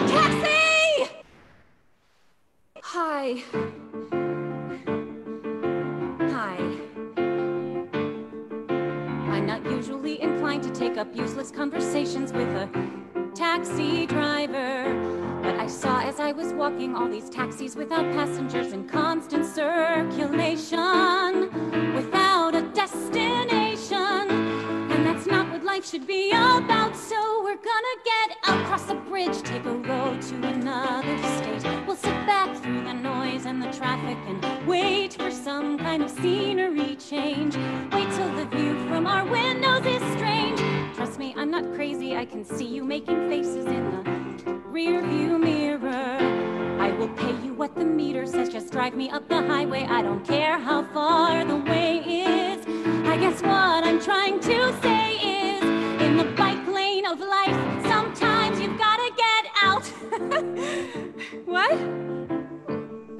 Taxi! Hi. Hi. I'm not usually inclined to take up useless conversations with a taxi driver, but I saw as I was walking all these taxis without passengers in constant circulation, without a destination, and that's not what life should be about. So we're gonna get out, cross the bridge, take a road to another state. We'll sit back through the noise and the traffic and wait for some kind of scenery change. Wait till the view from our windows is strange. Trust me, I'm not crazy. I can see you making faces in the rear view mirror. I will pay you what the meter says. Just drive me up the highway. I don't care how far the way is. I guess what I'm trying to say is, in the bike lane of life, sometimes you've gotta get out. What?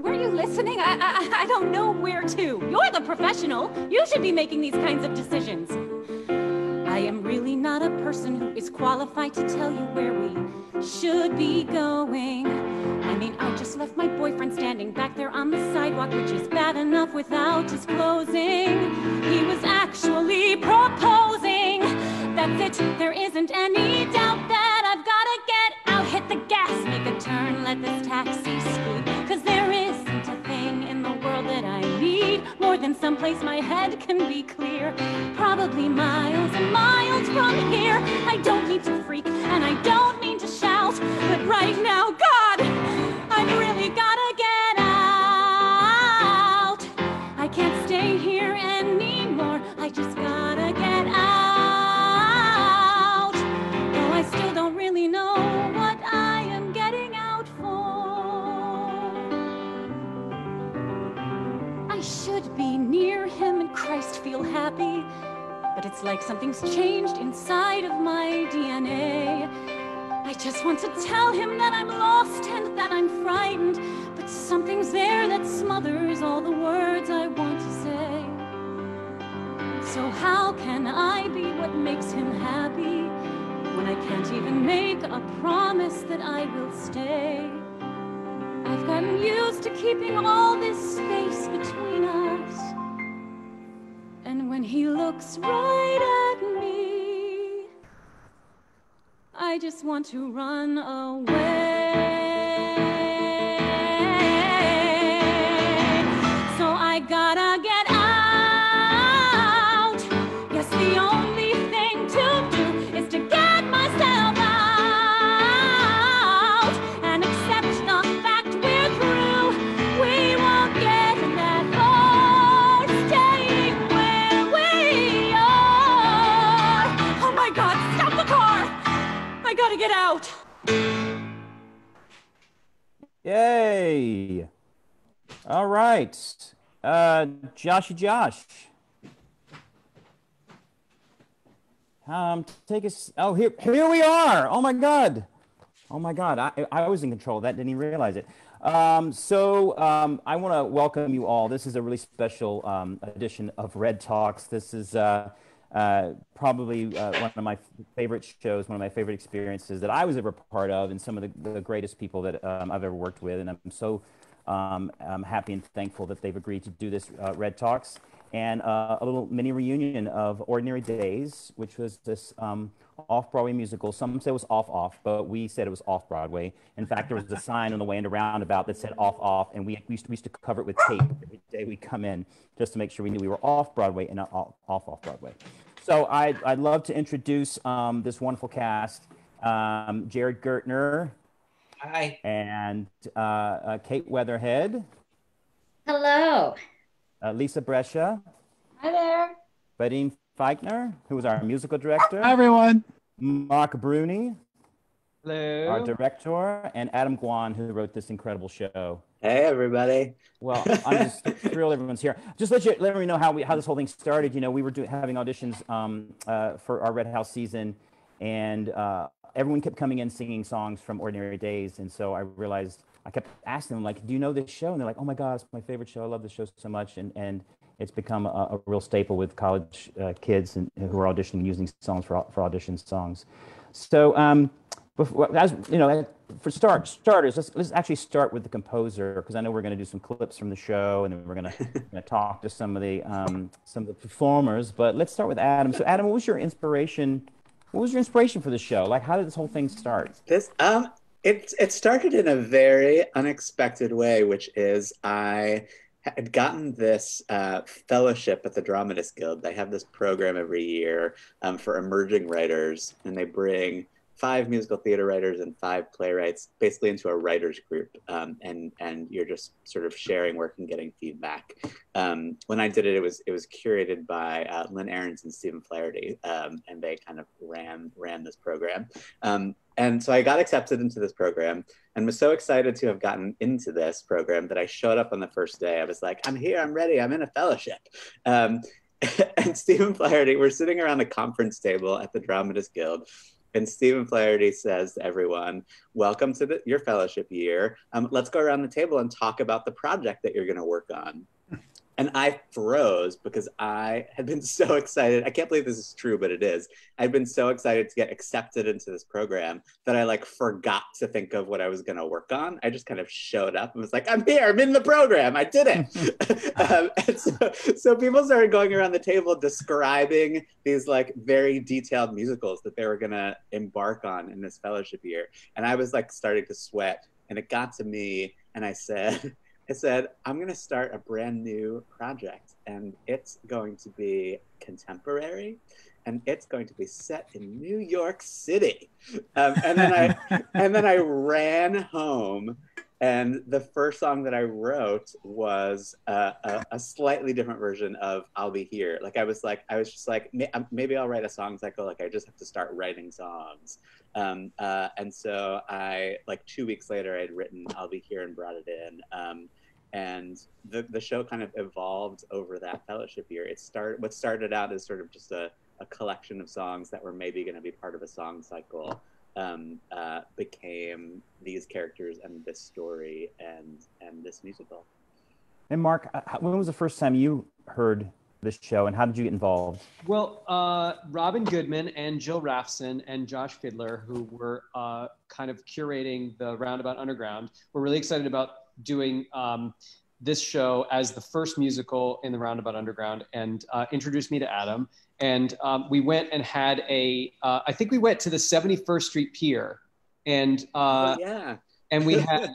Were you listening? I don't know where to. You're the professional. You should be making these kinds of decisions. I am really not a person who is qualified to tell you where we should be going. I mean, I just left my boyfriend standing back there on the sidewalk, which is bad enough without disclosing. He was actually proposing. That's it, there isn't any doubt that I've gotta get out. Hit the gas, make a turn, let this taxi scoot. Cause there isn't a thing in the world that I need more than someplace my head can be clear. Probably miles and miles from here. I don't need to freak and I don't mean to shout, but right now, God, I've really gotta get out. I can't stay here anymore. I just gotta get out. Though I still don't really know what I am getting out for. I should be near him and Christ feel happy, but it's like something's changed inside of my DNA. I just want to tell him that I'm lost and that I'm frightened, but something's there that smothers all the words I want to say. So how can I be what makes him happy when I can't even make a promise that I will stay? I've gotten used to keeping all this space between us, and when he looks right at me, I just want to run away. So I gotta get out. Yes, the only thing to do is to get myself out and accept the fact we're through. We won't get that far staying where we are. Oh my God, stop the car! I gotta get out. Yay. All right. Joshy Josh. Take us. Oh, here we are. Oh my God. Oh my God. I was in control of that. Didn't even realize it. I want to welcome you all. This is a really special edition of Red Talks. This is probably one of my favorite shows, one of my favorite experiences that I was ever part of, and some of the greatest people that I've ever worked with. And I'm so happy and thankful that they've agreed to do this Red Talks, and a little mini reunion of Ordinary Days, which was this off-Broadway musical. Some say it was off-off, but we said it was off-Broadway. In fact, there was a sign on the way into Roundabout that said off-off, and we used to cover it with tape every day we come in, just to make sure we knew we were off-Broadway and not off-Broadway. So I'd love to introduce this wonderful cast. Jared Gertner. Hi. And Kate Weatherhead. Hello. Lisa Brescia. Hi there. Vadim Feichner, who was our musical director. Hi, everyone. Mark Bruni. Hello. Our director. And Adam Guan, who wrote this incredible show. Hey, everybody. Well, I'm just thrilled everyone's here. Just let me know how this whole thing started. You know, we were having auditions for our Red House season, and everyone kept coming in singing songs from Ordinary Days. And so I realized, I kept asking them, like, do you know this show? And they're like, oh my God, it's my favorite show. I love this show so much. And It's become a real staple with college kids and who are auditioning using songs for audition songs. So, before, as you know, for starters, let's actually start with the composer, because I know we're going to do some clips from the show, and then we're going to talk to some of the performers. But let's start with Adam. So, Adam, what was your inspiration? What was your inspiration for the show? Like, how did this whole thing start? It started in a very unexpected way, which is I had gotten this fellowship at the Dramatist Guild. They have this program every year for emerging writers, and they bring 5 musical theater writers and 5 playwrights basically into a writers group, and you're just sort of sharing work and getting feedback. When I did it, it was curated by Lynn Ahrens and Stephen Flaherty, and they kind of ran this program. And so I got accepted into this program and was so excited to have gotten into this program that I showed up on the first day. I was like, I'm here, I'm ready, I'm in a fellowship. And Stephen Flaherty, we're sitting around the conference table at the Dramatist Guild, and Stephen Flaherty says to everyone, welcome to your fellowship year. Let's go around the table and talk about the project that you're going to work on. And I froze because I had been so excited. I can't believe this is true, but it is. I'd been so excited to get accepted into this program that I forgot to think of what I was going to work on. I just kind of showed up and was like, I'm here, I'm in the program, I did it. And so people started going around the table describing these very detailed musicals that they were going to embark on in this fellowship year. And I was starting to sweat, and it got to me, and I said, I'm going to start a brand new project, and it's going to be contemporary, and it's going to be set in New York City. And then I ran home, and the first song that I wrote was a slightly different version of "I'll Be Here." I was just maybe I'll write a song cycle. I just have to start writing songs. And so I 2 weeks later, I'd written "I'll Be Here" and brought it in. And the show kind of evolved over that fellowship year. What started out as sort of just a collection of songs that were maybe going to be part of a song cycle, became these characters and this story and this musical. And Mark, when was the first time you heard this show, and how did you get involved? Well, Robin Goodman and Jill Raffson and Josh Fidler, who were kind of curating the Roundabout Underground, were really excited about doing this show as the first musical in the Roundabout Underground, and introduced me to Adam. And we went and had I think we went to the 71st Street Pier, and and we had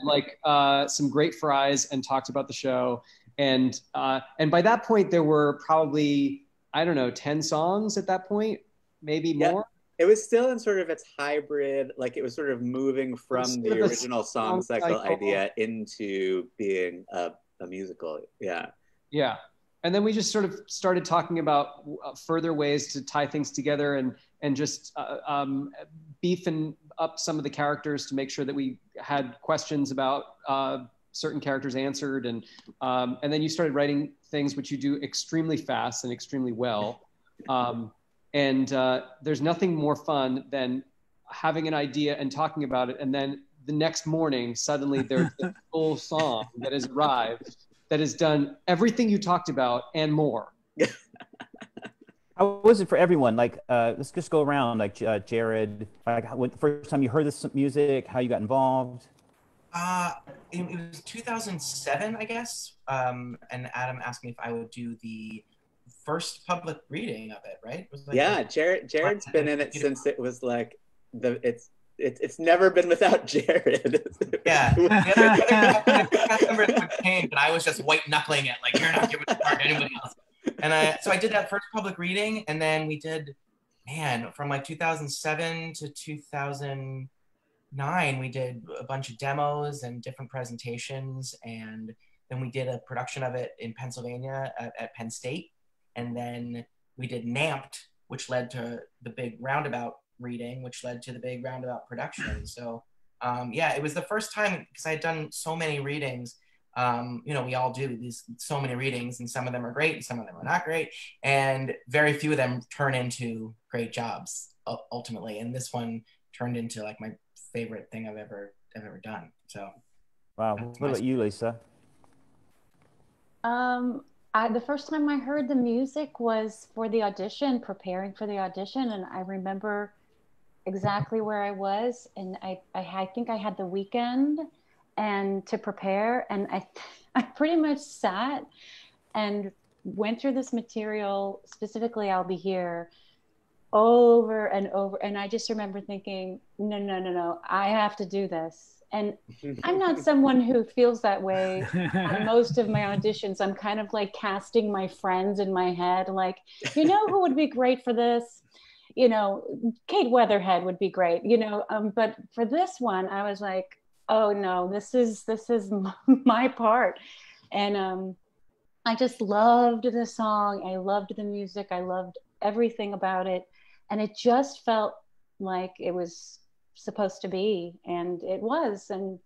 some great fries and talked about the show. And by that point, there were probably, I don't know, 10 songs at that point, maybe more. It was still in sort of its hybrid, it was sort of moving from the original song cycle idea into being a musical. Yeah. Yeah. And then we just sort of started talking about further ways to tie things together and just beefing up some of the characters to make sure that we had questions about certain characters answered. And then you started writing things which you do extremely fast and extremely well. And there's nothing more fun than having an idea and talking about it. And then the next morning, suddenly there's a full song that has arrived that has done everything you talked about and more. How was it for everyone? Let's just go around. Jared, when the first time you heard this music, how you got involved? It was 2007, I guess. And Adam asked me if I would do the first public reading of it, right? It was Jared's been in it since it was it's never been without Jared. Yeah. The members would change, but I was just white knuckling it, you're not giving it to anybody else. And so I did that first public reading, and then we did, from 2007 to 2009, we did a bunch of demos and different presentations, and then we did a production of it in Pennsylvania at Penn State. And then we did NAMPed, which led to the big Roundabout reading, which led to the big Roundabout production. So, it was the first time, because I had done so many readings. We all do so many readings, and some of them are great, and some of them are not great. And very few of them turn into great jobs, ultimately. And this one turned into my favorite thing I've ever done. So. Wow. What about you, Lisa? The first time I heard the music was for the audition, preparing for the audition, and I remember exactly where I was, and I think I had the weekend and to prepare, and I pretty much sat and went through this material, specifically I'll Be Here, over and over, and I just remember thinking, no, no, no, no, I have to do this. And I'm not someone who feels that way on most of my auditions. I'm kind of like casting my friends in my head, like, you know who would be great for this? You know, Kate Weatherhead would be great, you know, but for this one, I was like, oh no, this is my part. And I just loved the song. I loved the music. I loved everything about it. And it just felt like it was supposed to be, and it was. And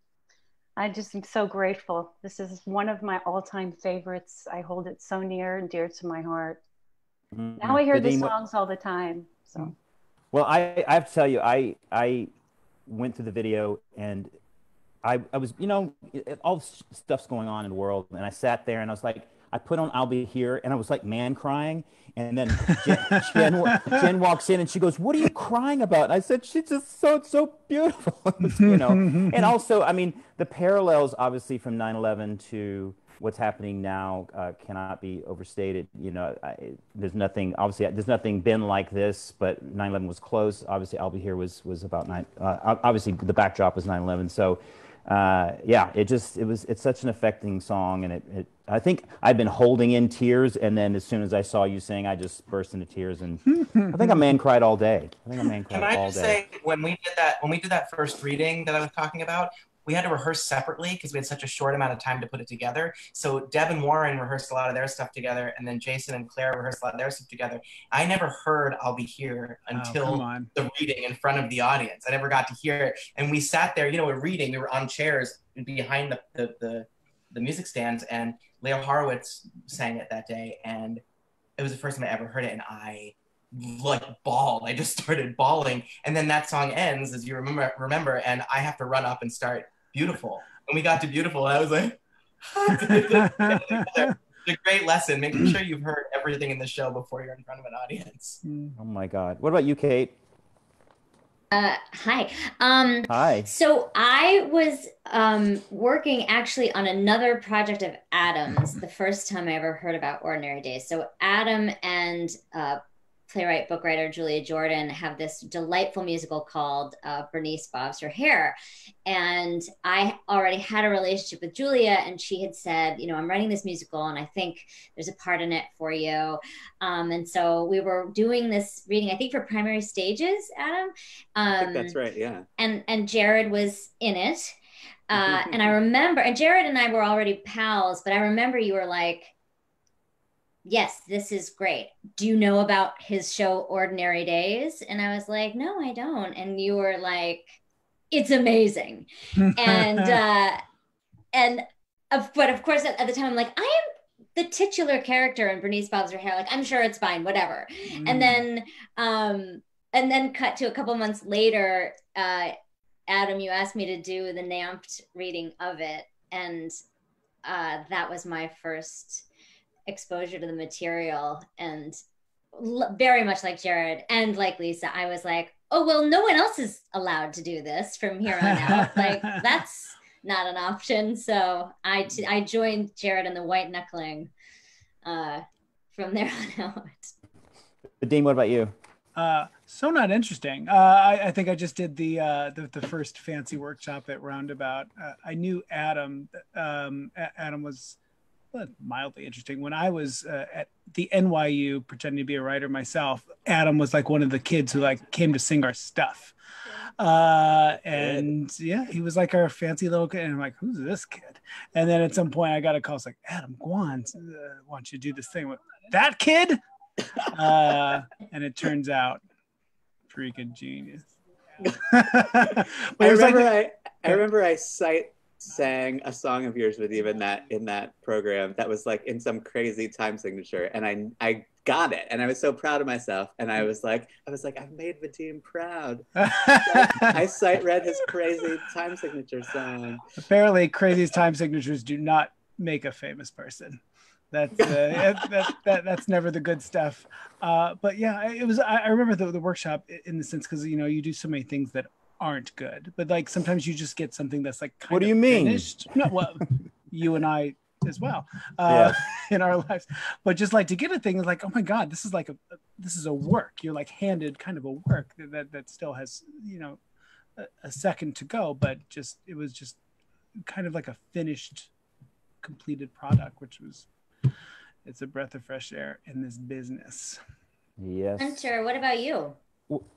I just am so grateful. This is one of my all-time favorites. I hold it so near and dear to my heart. Now I hear the songs all the time. So, well, I have to tell you, I went through the video, and I was, you know, all stuff's going on in the world, and I sat there and I was like, I put on I'll Be Here, and I was like man crying. And then Jen walks in and she goes, what are you crying about? And I said, she's just so beautiful, you know. And also, I mean, the parallels obviously from 9/11 to what's happening now cannot be overstated. You know, there's nothing, obviously, there's nothing been like this, but 9/11 was close. Obviously, I'll Be Here was about obviously the backdrop was 9/11. So, yeah, it's such an affecting song, and I think I've been holding in tears, and then as soon as I saw you sing, I just burst into tears, and I think I man cried all day. Can I just say, when we did that first reading that I was talking about, we had to rehearse separately because we had such a short amount of time to put it together. So Deb and Warren rehearsed a lot of their stuff together, and then Jason and Claire rehearsed a lot of their stuff together. I never heard I'll Be Here until the reading in front of the audience. I never got to hear it. And we sat there, you know, we're reading, we were on chairs behind the music stands, and Leo Horowitz sang it that day, and it was the first time I ever heard it, and I like bawled. I just started bawling, and then that song ends, as you remember, and I have to run up and start Beautiful. And we got to Beautiful, and I was like, it's a great lesson, making sure you've heard everything in the show before you're in front of an audience. Oh my God. What about you, Kate? Hi. Hi. So I was working actually on another project of Adam's the first time I ever heard about Ordinary Days. So Adam and playwright, book writer Julia Jordan have this delightful musical called Bernice Bobs Her Hair. And I already had a relationship with Julia, and she had said, you know, I'm writing this musical and I think there's a part in it for you. And so we were doing this reading, I think for primary stages, Adam. I think that's right, yeah. And Jared was in it. And I remember, and Jared and I were already pals, but I remember you were like, yes, this is great. Do you know about his show Ordinary Days? And I was like, no, I don't. And you were like, it's amazing. But of course at the time I'm like, I am the titular character in Bernice Bobs Her Hair. Like, I'm sure it's fine, whatever. And then cut to a couple months later, Adam, you asked me to do the NAMPed reading of it. And that was my first exposure to the material, and very much like Jared and like Lisa, I was like, oh, well, no one else is allowed to do this from here on out. Like, that's not an option. So I joined Jared in the white knuckling from there on out. Dean, what about you? So not interesting. I think I just did the first fancy workshop at Roundabout. I knew Adam. Adam was mildly interesting. When I was at the NYU pretending to be a writer myself, Adam was like one of the kids who like came to sing our stuff. And yeah, he was like our fancy little kid. And I'm like, who's this kid? And then at some point I got a call. It's like, Adam Guan, why don't you do this thing with that kid? And it turns out freaking genius. I remember I sang a song of yours with you in that program that was like in some crazy time signature, and I got it, and I was so proud of myself, and I was like I've made Vadim proud. I sight read his crazy time signature song. Apparently crazy time signatures do not make a famous person. That's never the good stuff. But yeah, it was. I remember the workshop in the sense because you do so many things that aren't good, but like sometimes you just get something that's like kind What do of you mean? finished. No, well, you and I as well Yes. in our lives, but just like to get a thing is like, oh my god, this is like this is a work. You're like handed kind of a work that still has a second to go, but it was just kind of like a finished, completed product, which was. It's a breath of fresh air in this business. Yes. Hunter, what about you?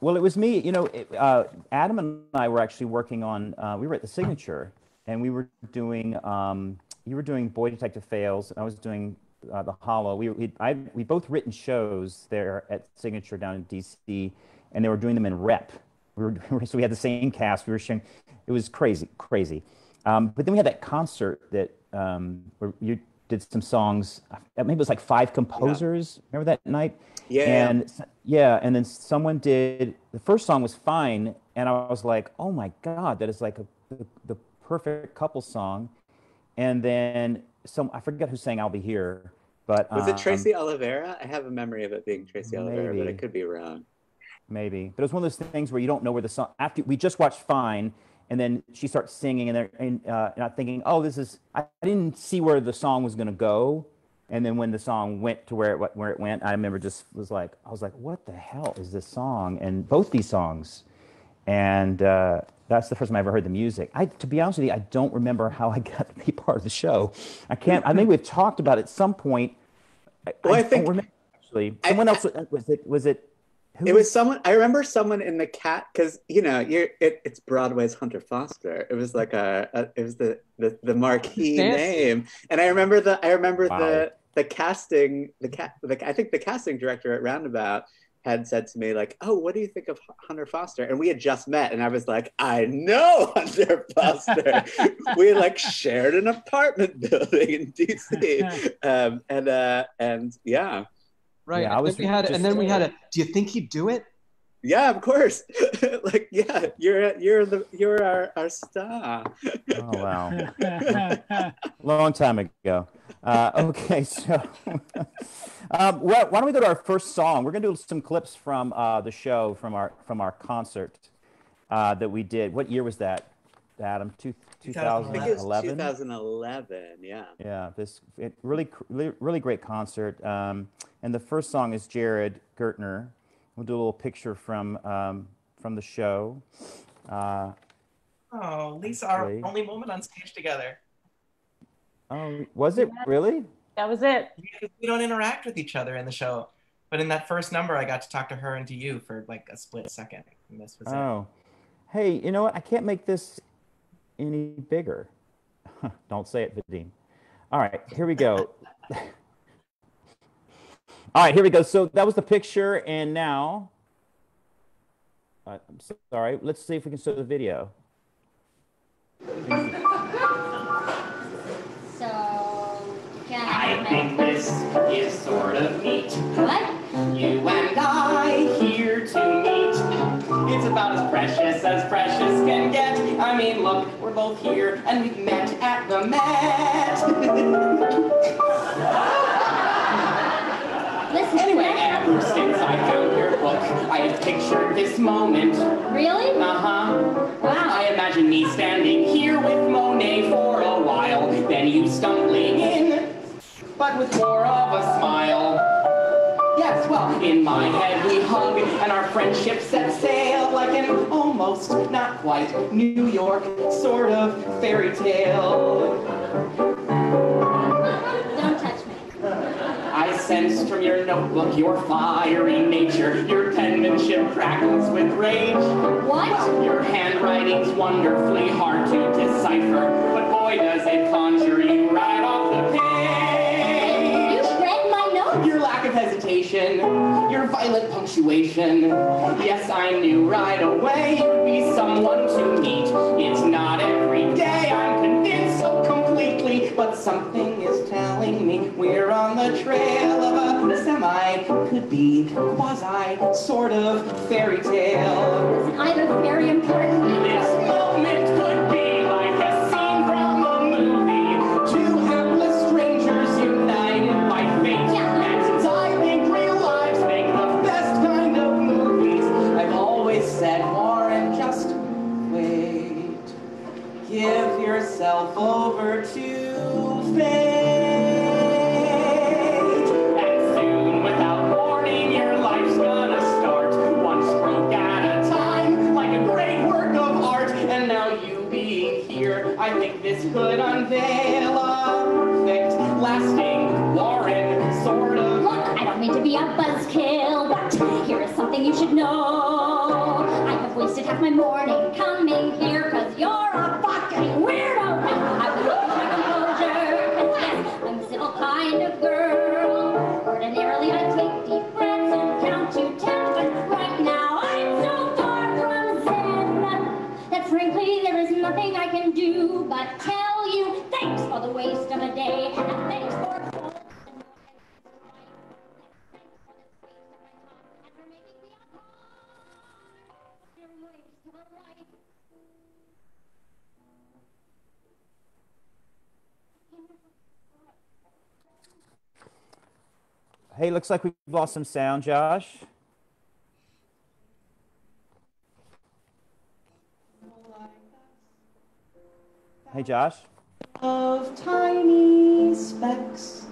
Well, it was me. Adam and I were actually working on. We were at the Signature, and we were doing. You were doing Boy Detective Fails, and I was doing the Hollow. We both written shows there at Signature down in DC, and they were doing them in rep. So we had the same cast. We were sharing. It was crazy. But then we had that concert that where you did some songs. Maybe it was like 5 composers. Yeah. Remember that night? Yeah. And then someone did the first song was fine, and I was like, oh my god, that is like the perfect couple song. And then I forget who sang "I'll Be Here," but was it Tracy Oliveira? I have a memory of it being Tracy Oliveira, but I could be wrong. Maybe, but it was one of those things where you don't know where the song. After we just watched Fine. And then she starts singing, and I'm thinking, oh, I didn't see where the song was going to go. And then when the song went to where it went, I remember I was like, what the hell is this song? And both these songs. And that's the first time I ever heard the music. To be honest with you, I don't remember how I got to be part of the show. I think we've talked about it at some point. I don't remember, actually. Someone else, was it? It was someone. I remember someone in the cat because it's Broadway's Hunter Foster. It was like it was the marquee name, and I remember the casting. I think the casting director at Roundabout had said to me like, "Oh, what do you think of Hunter Foster?" And we had just met, and I was like, "I know Hunter Foster. We like shared an apartment building in DC," and yeah. Right. Yeah, and then we had a. Do you think he'd do it? Yeah, of course. Like, yeah, you're our star. Oh wow, long time ago. Okay, so why don't we go to our first song? We're gonna do some clips from the show from our concert that we did. What year was that, Adam? 2011. 2011. Yeah. Yeah. Really great concert. And the first song is Jared Gertner. We'll do a little picture from the show. Lisa, our only moment on stage together. Oh, was it really? That was it. We don't interact with each other in the show, but in that first number, I got to talk to her and to you for like a split second. And this was it. Hey, you know what? I can't make this any bigger. Don't say it, Vadim. All right, here we go. All right, here we go. So that was the picture, and now, I'm sorry. Let's see if we can show the video. So, I think this is sort of neat. What? You and I here to meet. It's about as precious can get. I mean, look, we're both here, and we've met at the Met. Listen, Anyway, ever since I found your book, I have pictured this moment. Really? Uh-huh. Wow. I imagine me standing here with Monet for a while, then you stumbling in, but with more of a smile. Yes, well, in my head we hug, and our friendship set sail like an almost, not quite, New York sort of fairy tale. Don't touch me. I sense from your notebook your fiery nature. Your penmanship crackles with rage. What? Your handwriting's wonderfully hard to decipher, but boy does it conjure you right off the page. You read my notes? Your lack of hesitation, your violent punctuation. Yes, I knew right away you'd be someone to meet. It's not every day I'm convinced so completely, but something is telling me we're on the trail of a semi, could be, quasi, sort of fairy tale. Listen, I have a very important This moment could be like a scene from a movie. Two hapless strangers united yourself over to fate. And soon, without warning, your life's gonna start one stroke at a time, like a great work of art. And now you being here, I think this could unveil a perfect, lasting, Warren sort of. Look, I don't mean to be a buzzkill, but here is something you should know. I have wasted half my morning coming here because you're a fucking weirdo. I will lose my composure, 'cause yes, I'm a civil kind of girl. Ordinarily, I take deep breaths and count to 10, but right now I'm so far from zen that frankly there is nothing I can do but tell you thanks for the waste of a day, and thanks for Hey, looks like we've lost some sound, Josh. Hey, Josh. Of tiny specks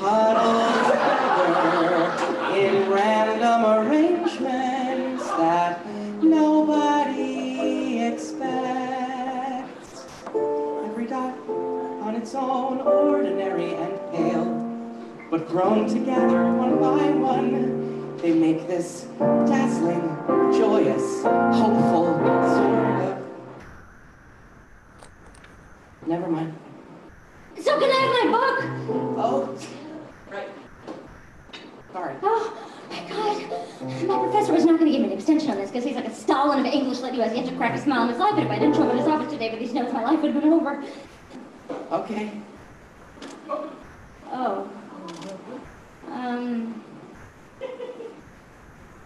huddled together in random arrangements that nobody expects. Every dot on its own, ordinary and pale, but grown together one by one, they make this dazzling, joyous, hopeful sort of. Never mind. So can I have my book? Oh, right. Sorry. Oh my god. My professor was not going to give me an extension on this because he's like a Stalin of English lit. He has yet to crack a smile in his life, and if I didn't show up at his office today with these notes, my life would have been over. Okay. Oh.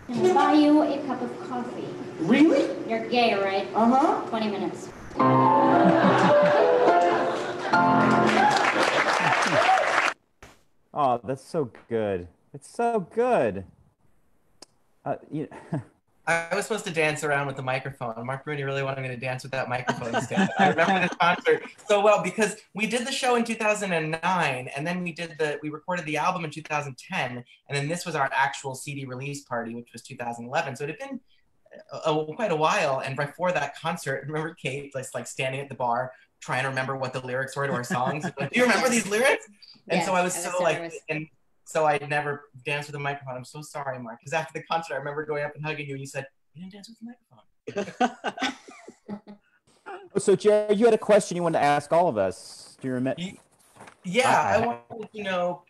Can I buy you a cup of coffee? Really? You're gay, right? Uh-huh. 20 minutes. Oh, that's so good. It's so good. I was supposed to dance around with the microphone. Mark Rooney really wanted me to dance with that microphone instead. I remember this concert so well because we did the show in 2009, and then we recorded the album in 2010, and then this was our actual CD release party, which was 2011. So it had been quite a while. And before that concert, remember Kate like standing at the bar trying to remember what the lyrics were to our songs? Like, do you remember these lyrics? And Yes, so I was so so like, nervous. and so I never danced with a microphone. I'm so sorry, Mark. Because after the concert, I remember going up and hugging you, and you said, "You didn't dance with the microphone." So, Jerry, you had a question you wanted to ask all of us. Do you remember? Yeah, I wanted to know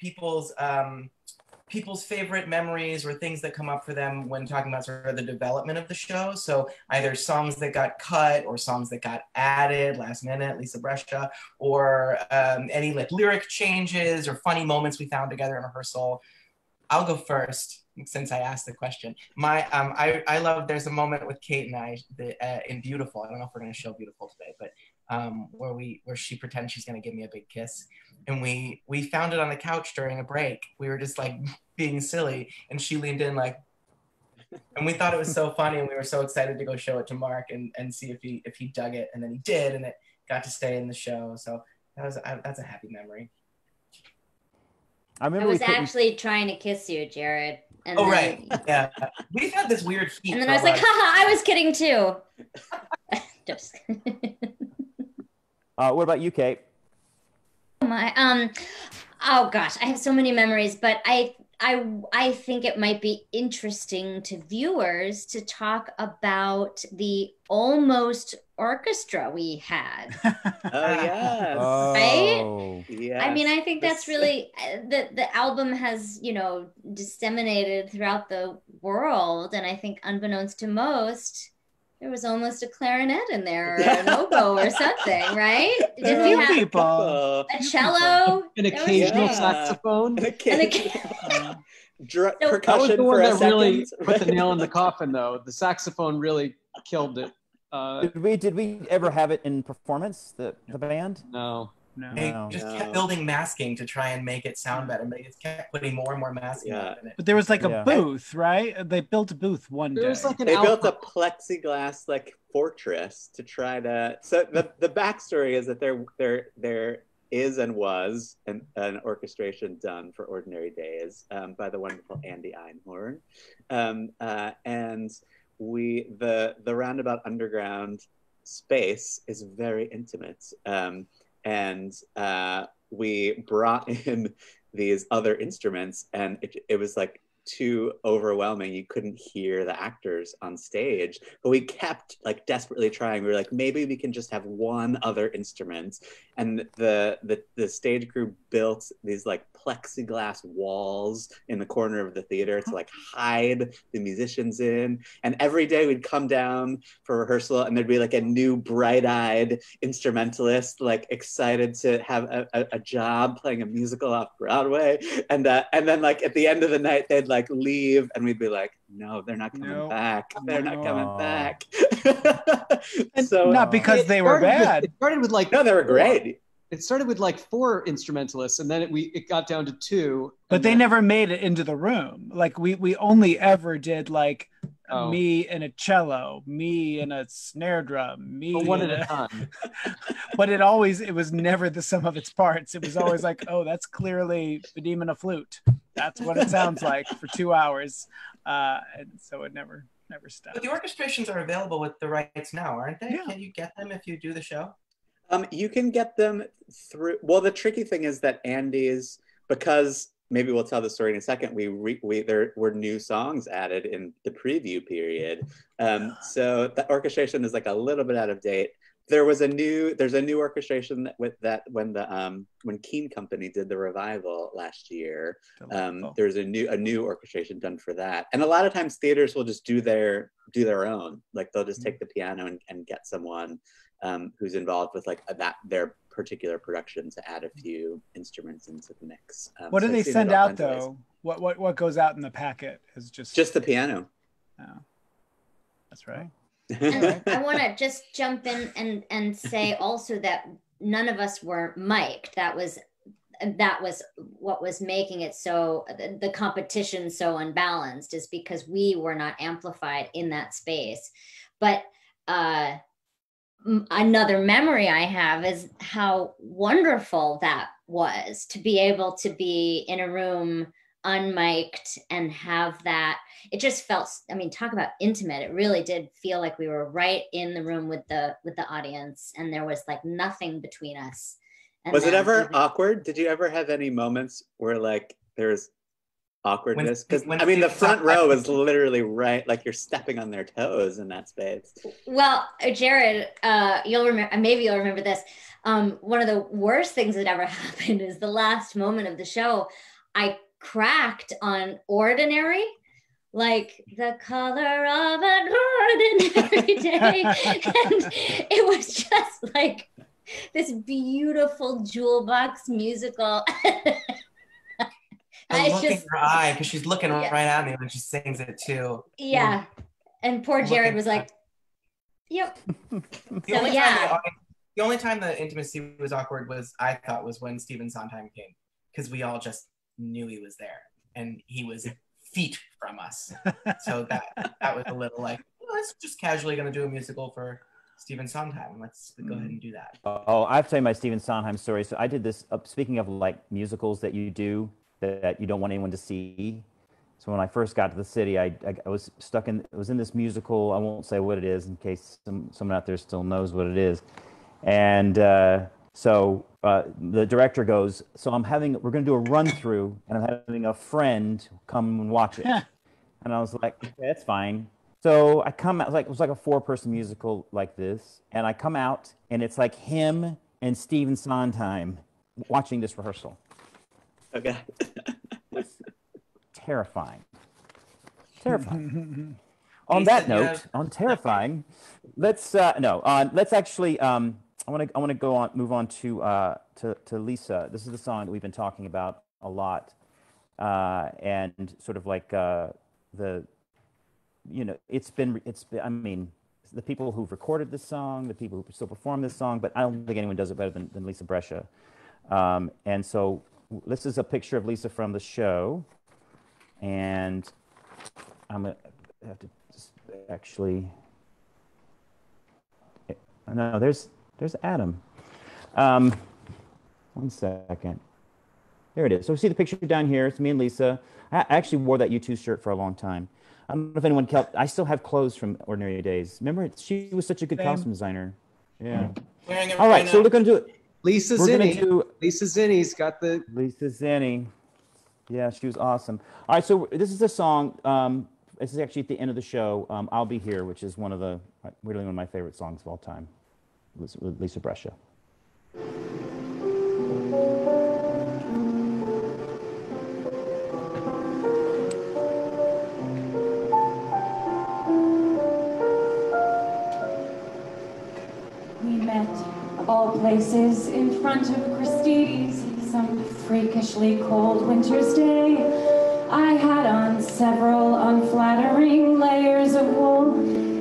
people's favorite memories or things that come up for them when talking about sort of the development of the show. So either songs that got cut or songs that got added last minute, Lisa Brescia, or any like lyric changes or funny moments we found together in rehearsal. I'll go first since I asked the question. I love, there's a moment with Kate and I in Beautiful. I don't know if we're going to show Beautiful today, but where she pretends she's going to give me a big kiss. And we found it on the couch during a break. We were just like being silly, and she leaned in like, and we thought it was so funny, and we were so excited to go show it to Mark and see if he dug it, and then he did, and it got to stay in the show. So that's a happy memory. I I was actually trying to kiss you, Jared. And then, right, yeah. We've had this weird heat. And then I was like, haha, I was kidding too. Just what about you, Kate? Oh gosh, I have so many memories, but I think it might be interesting to viewers to talk about the almost orchestra we had. Oh yes. Right? Yes. I mean, I think that's really the album has, disseminated throughout the world, and I think unbeknownst to most, there was almost a clarinet in there, or an oboe or something, right? Did we have people. A cello, an occasional saxophone, percussion that was the one for a that really second. put the nail in the coffin, though. The saxophone really killed it. Did we ever have it in performance? The band? No. No. They No. just kept building masking to try and make it sound better. They just kept putting more and more masking on it. But there was like a Yeah. booth, right? They built a booth one day. There was like an They built a outpost. plexiglass like fortress to try to. So the backstory is that there is and was an orchestration done for Ordinary Days by the wonderful Andy Einhorn, and the Roundabout Underground space is very intimate, and we brought in these other instruments, and it was like too overwhelming. You couldn't hear the actors on stage, but we kept like desperately trying. We were like, maybe we can just have one other instrument. And the stage crew built these like plexiglass walls in the corner of the theater to like hide the musicians in. And every day we'd come down for rehearsal, and there'd be like a new bright-eyed instrumentalist, like excited to have a job playing a musical off Broadway. And then like at the end of the night, they'd like leave, and we'd be like, no, they're not coming back. They're not coming back. And so not because they were bad. It started with like no, they were great. It started with like 4 instrumentalists, and then it got down to 2. But they never made it into the room. Like we only ever did like me and a cello, me and a snare drum, me one and at a time. But it was never the sum of its parts. It was always like, oh, that's clearly Vadim and a flute. That's what it sounds like for 2 hours. And so it never stopped. But the orchestrations are available with the rights now, aren't they? Yeah. Can you get them if you do the show? You can get them through. Well, the tricky thing is that Andy's, because maybe we'll tell the story in a second. There were new songs added in the preview period, so the orchestration is like a little bit out of date. There's a new orchestration when Keen Company did the revival last year. There's a new orchestration done for that, and a lot of times theaters will just do their own. Like they'll just take the piano and get someone who's involved with like their particular production to add a few instruments into the mix. What do they send out though? What goes out in the packet is just the piano. Oh, that's right. And I want to just jump in and say also that none of us were mic'd. That was what was making it so the competition so unbalanced, is because we were not amplified in that space. But another memory I have is how wonderful that was, to be able to be in a room unmiked and have that. It just felt, I mean, talk about intimate. It really did feel like we were right in the room with the audience, and there was like nothing between us. And was it ever awkward? Did you ever have any moments where like there's awkwardness? Because I mean, the front row is literally right, like you're stepping on their toes in that space. Well, Jared, you'll remember. Maybe you'll remember this. One of the worst things that ever happened is the last moment of the show. I cracked on Ordinary, like the color of an ordinary day, and it was just like this beautiful jewel box musical. I look in her eye because she's looking right at me when she sings it too. Yeah, and poor Jared was like, "Yep." The only time the intimacy was awkward I thought was when Stephen Sondheim came, because we all just knew he was there, and he was feet from us. So that was a little like, well, let's just casually going to do a musical for Stephen Sondheim. Let's go ahead and do that. Oh, I have to tell you my Stephen Sondheim story. So I did this, speaking of like musicals that you do that you don't want anyone to see. So when I first got to the city, I was in this musical. I won't say what it is in case someone out there still knows what it is. And so the director goes, so we're going to do a run through, and I'm having a friend come and watch it. And I was like, okay, that's fine. So I come out, it was like a 4-person musical like this, and I come out, and it's like him and Stephen Sondheim watching this rehearsal. Okay. It's terrifying. On that note, on terrifying, let's actually. I want to move on to Lisa. This is the song that we've been talking about a lot, and sort of like it's been. I mean, the people who've recorded this song, the people who still perform this song, but I don't think anyone does it better than Lisa Brescia. And so this is a picture of Lisa from the show, and I'm gonna have to just actually. No, there's Adam. 1 second. There it is. So see the picture down here. It's me and Lisa. I actually wore that U2 shirt for a long time. I don't know if anyone kept. I still have clothes from Ordinary Days. Remember, she was such a good costume designer. Yeah. Wearing it All right, right so now. we're gonna do it. Lisa We're gonna Zinni. do Lisa Zinni's got the. Lisa Zinni. Yeah, she was awesome. All right, so this is a song. This is actually at the end of the show. I'll Be Here, which is really one of my favorite songs of all time. With Lisa Brescia. We met, of all places, in front of Christie's, some freakishly cold winter's day. I had on several unflattering layers of wool.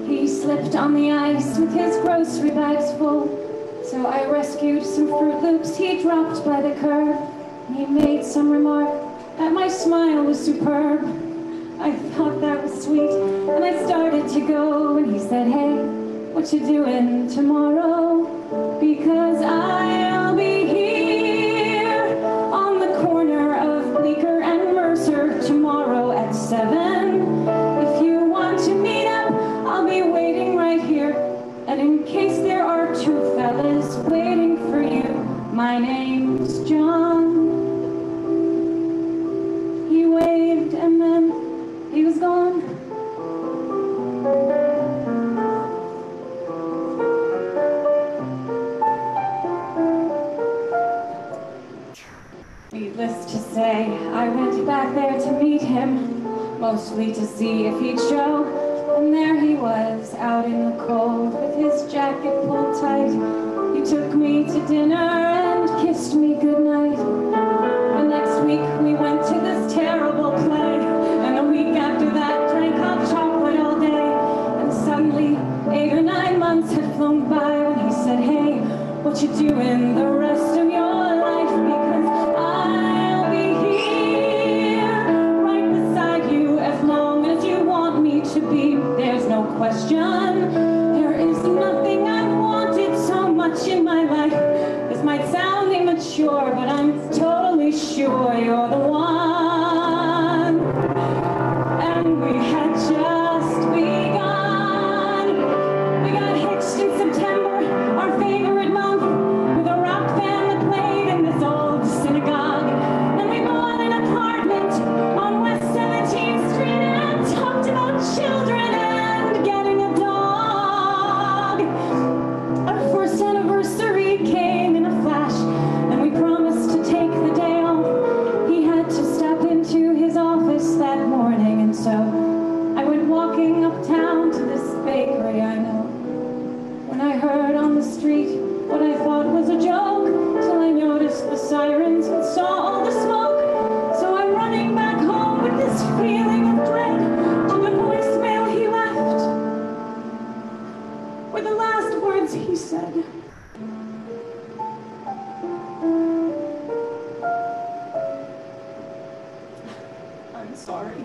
He slipped on the ice with his grocery bags full. So I rescued some Fruit Loops he dropped by the curb. He made some remark that my smile was superb. I thought that was sweet, and I started to go, and he said, "Hey, what you doing tomorrow? Because I'll be here on the corner of Bleecker and Mercer tomorrow at 7. If you want to meet up, I'll be waiting right here. And in case there are two fellas waiting for you, my name's John." He waved and then he was gone. Needless to say, I went back there to meet him, mostly to see if he'd show. And there he was, out in the cold, with his jacket pulled tight. He took me to dinner and kissed me goodnight. The next week we went to this terrible play, and a week after that drank hot chocolate all day. And suddenly 8 or 9 months had flown by when he said, "Hey, what you doing the rest of your life? Because I'll be here right beside you as long as you want me to be. There's no question. There is nothing I've wanted so much in my life." This might sound immature, but I'm totally sure you're the one. And we had just begun. We got hitched in September, our favorite month, with a rock band that played in this old synagogue. And we bought an apartment on West 17th Street and talked about children and getting a dog. Our first anniversary came in a flash, and we promised to take the day off. He had to step into his office that morning, and so I went walking uptown to this bakery I know. When I heard on the street what I thought was a joke, till I noticed the sirens and saw all the smoke. So I'm running back home with this feeling of dread to the voicemail he left, were the last words he said. I'm sorry.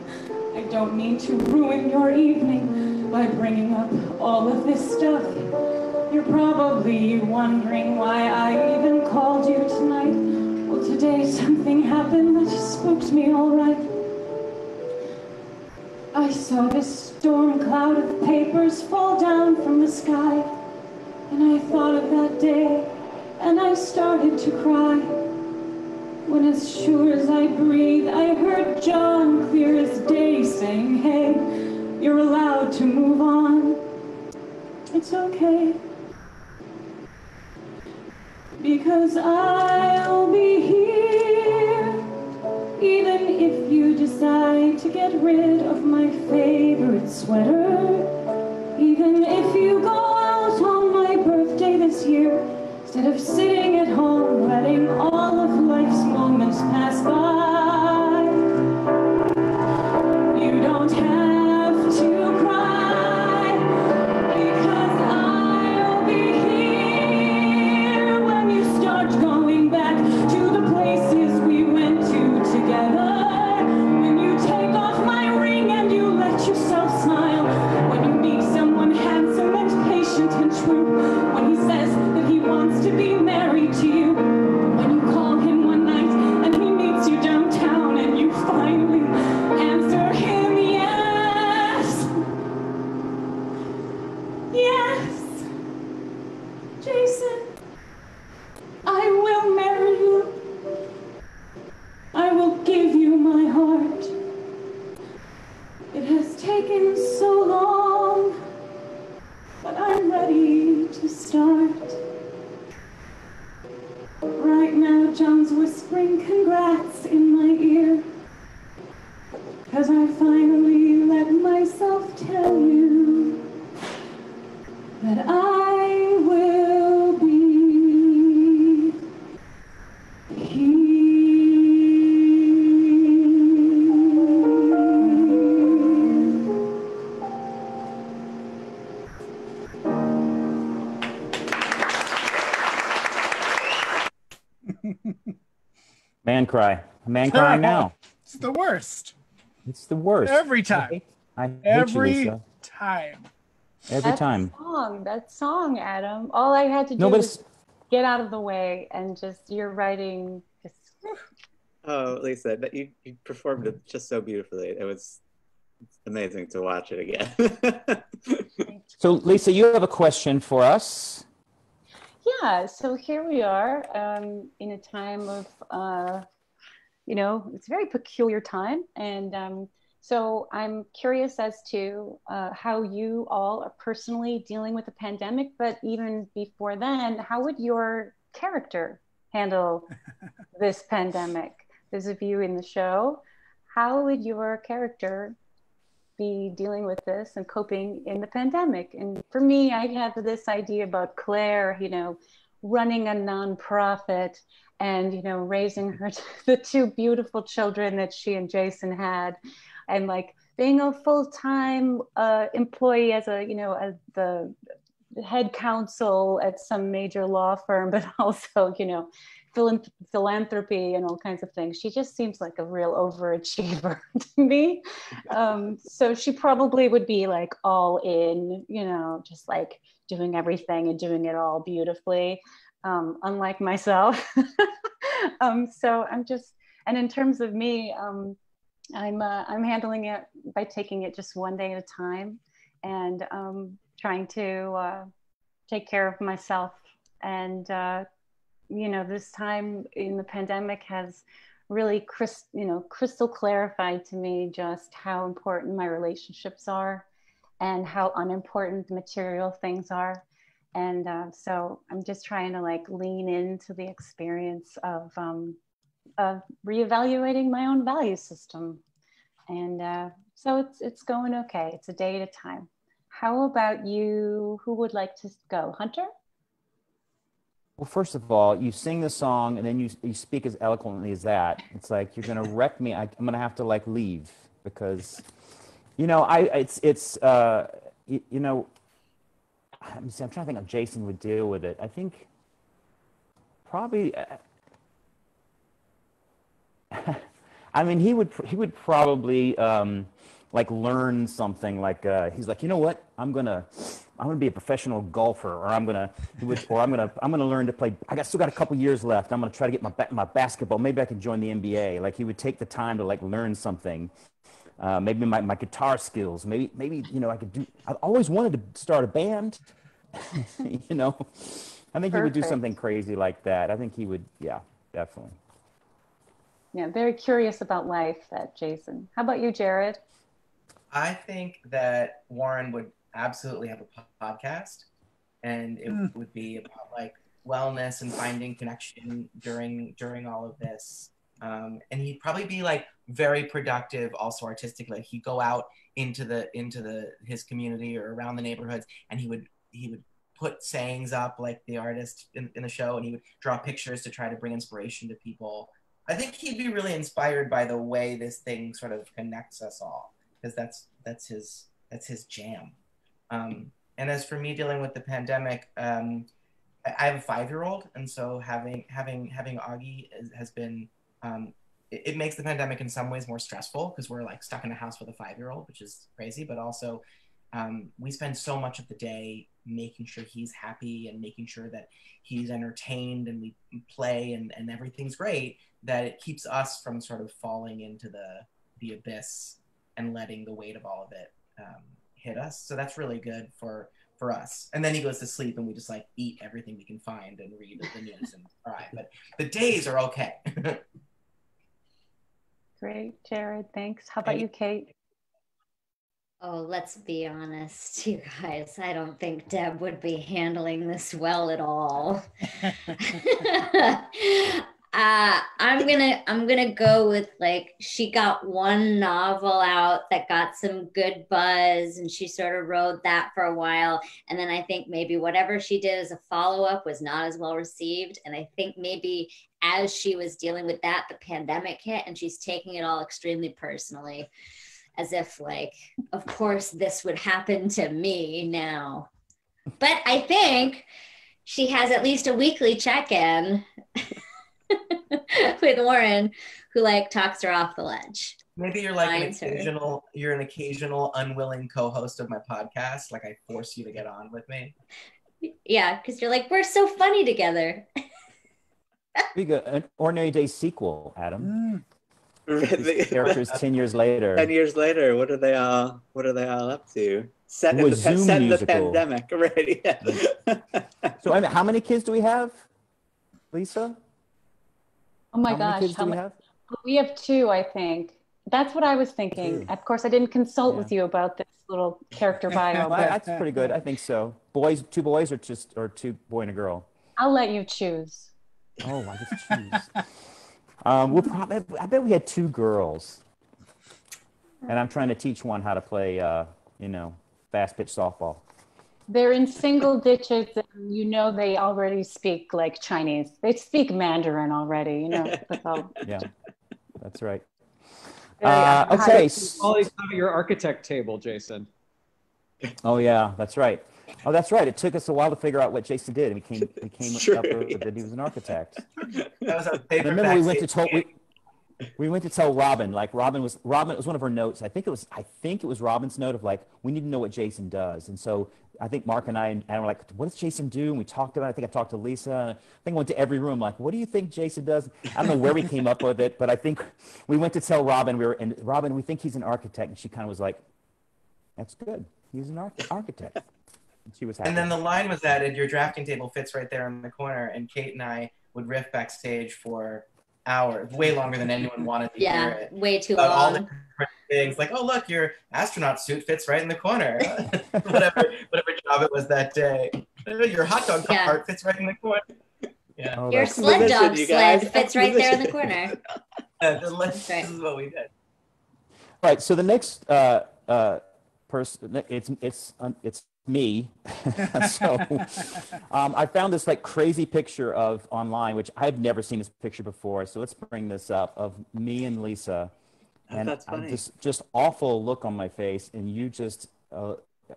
I don't mean to ruin your evening by bringing up all of this stuff. You're probably wondering why I even called you tonight. Well, today something happened that just spooked me all right. I saw this storm cloud of papers fall down from the sky, and I thought of that day, and I started to cry. When as sure as I breathe, I heard John clear as day saying, "Hey, you're allowed to move on. It's okay. Because I'll be here, even if you decide to get rid of my favorite sweater. Even if you go out on my birthday this year, instead of sitting at home letting all of life's moments pass by. You don't have to cry, because must tell you that I will be here. Man cry. Man crying now. It's the worst. It's the worst. Every time. I hate Every you, Lisa. time. Every time. That song, Adam. All I had to do was get out of the way and just your writing. Just... Oh, Lisa, you performed it just so beautifully. It's amazing to watch it again. So, Lisa, you have a question for us. Yeah, so here we are in a time of, it's a very peculiar time. And so I'm curious as to how you all are personally dealing with the pandemic, but even before then, how would your character handle this pandemic? Those of you in the show, how would your character be dealing with this and coping in the pandemic? And for me, I have this idea about Claire, running a nonprofit and, raising the two beautiful children that she and Jason had, and like being a full-time employee as as the head counsel at some major law firm, but also, philanthropy and all kinds of things. She just seems like a real overachiever to me. So she probably would be like all in, just like doing everything and doing it all beautifully, unlike myself. So and in terms of me, I'm handling it by taking it just one day at a time and trying to take care of myself. And this time in the pandemic has really crystal clarified to me just how important my relationships are and how unimportant the material things are. And so I'm just trying to like lean into the experience of reevaluating my own value system. And so it's going okay. It's a day at a time. How about you? Who would like to go? Hunter? Well, first of all, you sing the song and then you speak as eloquently as that. It's like you're gonna wreck me. I'm gonna have to like leave because, I'm trying to think how Jason would deal with it. I think probably. I mean, he would probably like learn something like he's like, you know what, I'm gonna be a professional golfer, or I'm gonna learn to play. Still got a couple years left. I'm gonna try to get my basketball. Maybe I can join the NBA. Like he would take the time to like learn something. Maybe my guitar skills. Maybe I could do. I've always wanted to start a band. I think Perfect. He would do something crazy like that. I think he would. Yeah, definitely. Yeah, very curious about life, that Jason. How about you, Jared? I think that Warren would absolutely have a podcast, and it would be about like wellness and finding connection during all of this. And he'd probably be like very productive, also artistic. Like he'd go out into his community or around the neighborhoods, and he would put sayings up like the artist in the show, and he would draw pictures to try to bring inspiration to people. I think he'd be really inspired by the way this thing sort of connects us all, because that's his jam. And as for me dealing with the pandemic, I have a 5-year-old, and so having Augie has been it makes the pandemic in some ways more stressful because we're like stuck in a house with a 5-year-old, which is crazy, but also we spend so much of the day making sure he's happy and making sure that he's entertained, and we play and everything's great, that it keeps us from sort of falling into the abyss and letting the weight of all of it hit us. So that's really good for us. And then he goes to sleep and we just like eat everything we can find and read the news and cry. But the days are okay. Great, Jared. Thanks. How about you, Kate? Oh, let's be honest, you guys. I don't think Deb would be handling this well at all. I'm gonna go with like she got one novel out that got some good buzz and she sort of rode that for a while. And then I think maybe whatever she did as a follow-up was not as well received. And I think maybe as she was dealing with that, the pandemic hit and she's taking it all extremely personally, as if like, of course this would happen to me now. But I think she has at least a weekly check-in with Warren, who like talks her off the ledge. Maybe you're like an occasional unwilling co-host of my podcast. Like I force you to get on with me. Yeah, because you're like, we're so funny together. We got an Ordinary Day sequel, Adam. The characters 10 years later. 10 years later, what are they all up to? Set in the pandemic, right? Yeah. So how many kids do we have, Lisa? Oh my How gosh. many kids do we have? We have 2, I think. That's what I was thinking. Of course, I didn't consult with you about this little character bio. Well, But that's pretty good. I think so. Boys, 2 boys, or 2 boy and a girl. I'll let you choose. Oh, I get to choose. I bet we had 2 girls. And I'm trying to teach one how to play, fast pitch softball. They're in single digits, and they already speak like Chinese. They speak Mandarin already, That's all. Yeah, that's right. Okay. Always have your architect table, Jason. Oh yeah, that's right. Oh, that's right. It took us a while to figure out what Jason did, and we came up with that he was an architect. That was our favorite. Remember, we went to tell Robin. Like Robin was one of her notes. I think it was Robin's note of like, we need to know what Jason does. And so I think Mark and I were like, what does Jason do? And we talked about it. I think I talked to Lisa. I think I went to every room like, what do you think Jason does? I don't know where we came up with it, but I think we went to tell Robin. Robin, we think he's an architect, and she kind of was like, that's good. He's an architect. And she was happy. And then the line was added, your drafting table fits right there in the corner, and Kate and I would riff backstage for hours, way longer than anyone wanted to hear it. Way too long. All the different things, like, oh look, your astronaut suit fits right in the corner. whatever job it was that day. Your hot dog cart fits right in the corner. Yeah. Oh, your sled dog sled fits right there in the corner. This is what we did. All right. So the next person, it's me. So I found this like crazy picture of online, which I've never seen this picture before. So let's bring this up of me and Lisa, and that's funny. just awful look on my face, and you just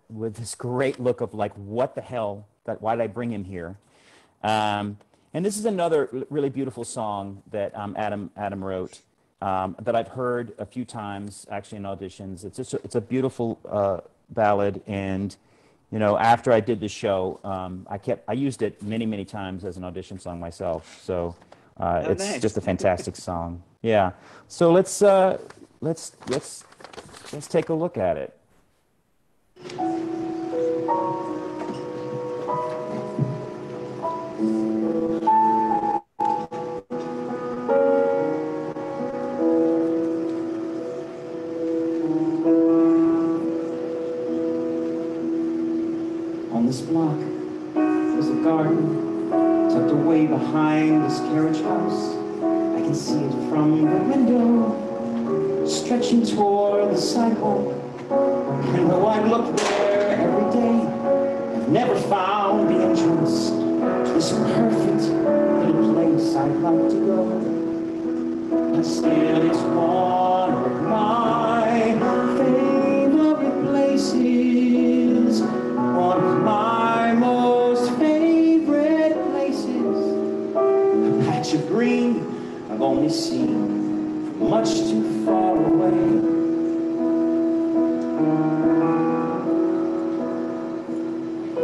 with this great look of like, what the hell? Why did I bring him here? And this is another really beautiful song that Adam wrote that I've heard a few times actually in auditions. It's a beautiful ballad, and after I did the show, I used it many times as an audition song myself. So it's nice. just a fantastic song. Yeah. So let's take a look at it. On this block, there's a garden tucked away behind this carriage house. I can see it from the window, stretching toward the sidewalk. And though I've looked there every day, I've never found the entrance to this perfect little place I'd like to go. But still, it's one of my favorite places. One of my most favorite places. A patch of green I've only seen from much too far away.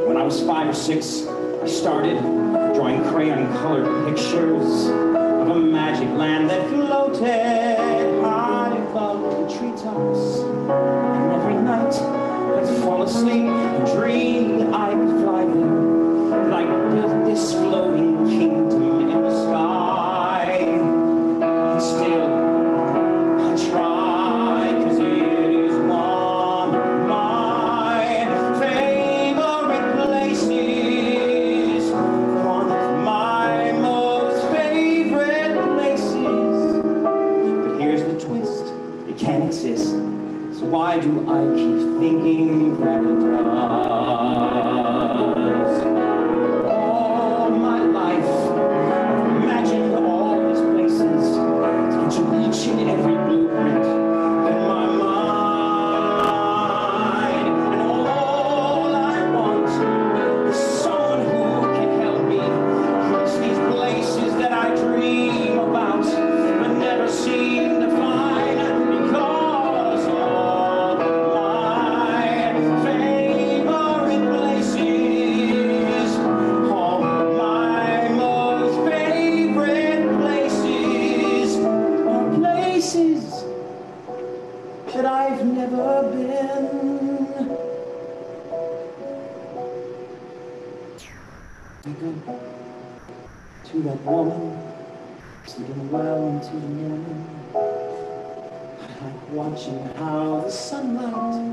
When I was 5 or 6, I started drawing crayon-colored pictures of a magic land that floated high above the treetops. And every night I'd fall asleep and dream that I could fly there, like build this floating kingdom in the sky. And still, I try, 'cause it is one of my favorite places, one of my most favorite Why do I keep thinking that it does? All my life, I've imagined all these places, into each and every blueprint in my mind. And all I want is someone who can help me reach these places that I dream about, but never seem to find, because all my favorite places, all my most favorite places are places that I've never been. I go to that woman, sleeping well into the morning. I like watching how the sunlight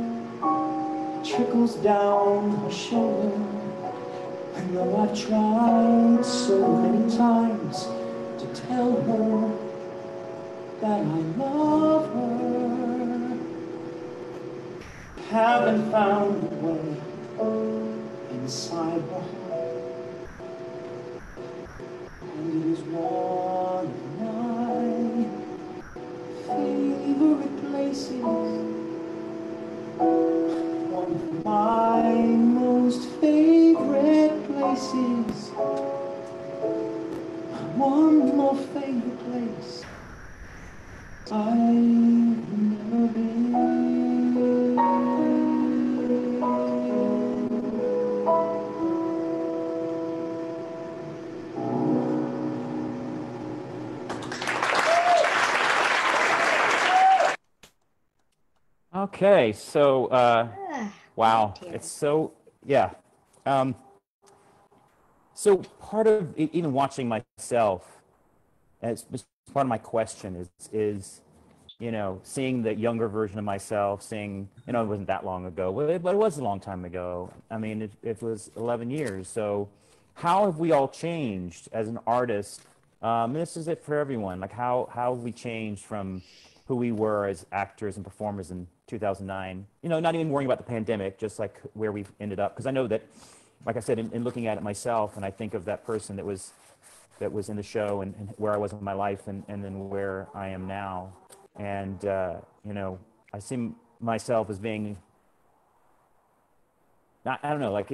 trickles down her shoulder. I know I've tried so many times to tell her that I love her. Haven't found a way inside her heart, and it is one of my favorite places, one of my most favorite places, one more favorite place I've never been. Okay, so wow, it's so yeah. So part of even watching myself, it's part of my question is seeing the younger version of myself, seeing it wasn't that long ago, but it was a long time ago. I mean, it was 11 years. So how have we all changed as an artist? And this is it for everyone. Like how have we changed from who we were as actors and performers in 2009? Not even worrying about the pandemic, just like where we've ended up. Because I know that, like I said, in looking at it myself, and I think of that person that was in the show and where I was in my life, and then where I am now. And I see myself as being, I don't know, like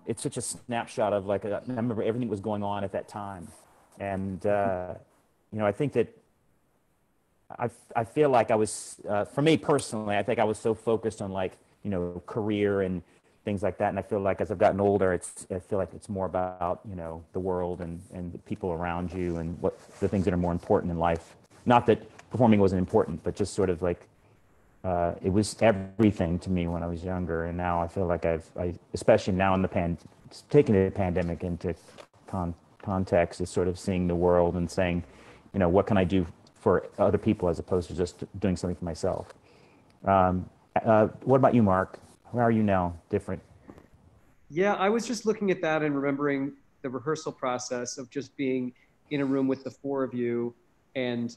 it's such a snapshot of I remember everything that was going on at that time. And I think that I feel like I was, for me personally, I think I was so focused on career and things like that. And I feel like as I've gotten older, I feel like it's more about, the world and the people around you and what the things that are more important in life. Not that performing wasn't important, but just sort of it was everything to me when I was younger. And now I feel like especially now in taking the pandemic into context, is sort of seeing the world and saying, what can I do for other people as opposed to just doing something for myself. What about you, Mark? Where are you now? Different? Yeah, I was just looking at that and remembering the rehearsal process of just being in a room with the four of you, and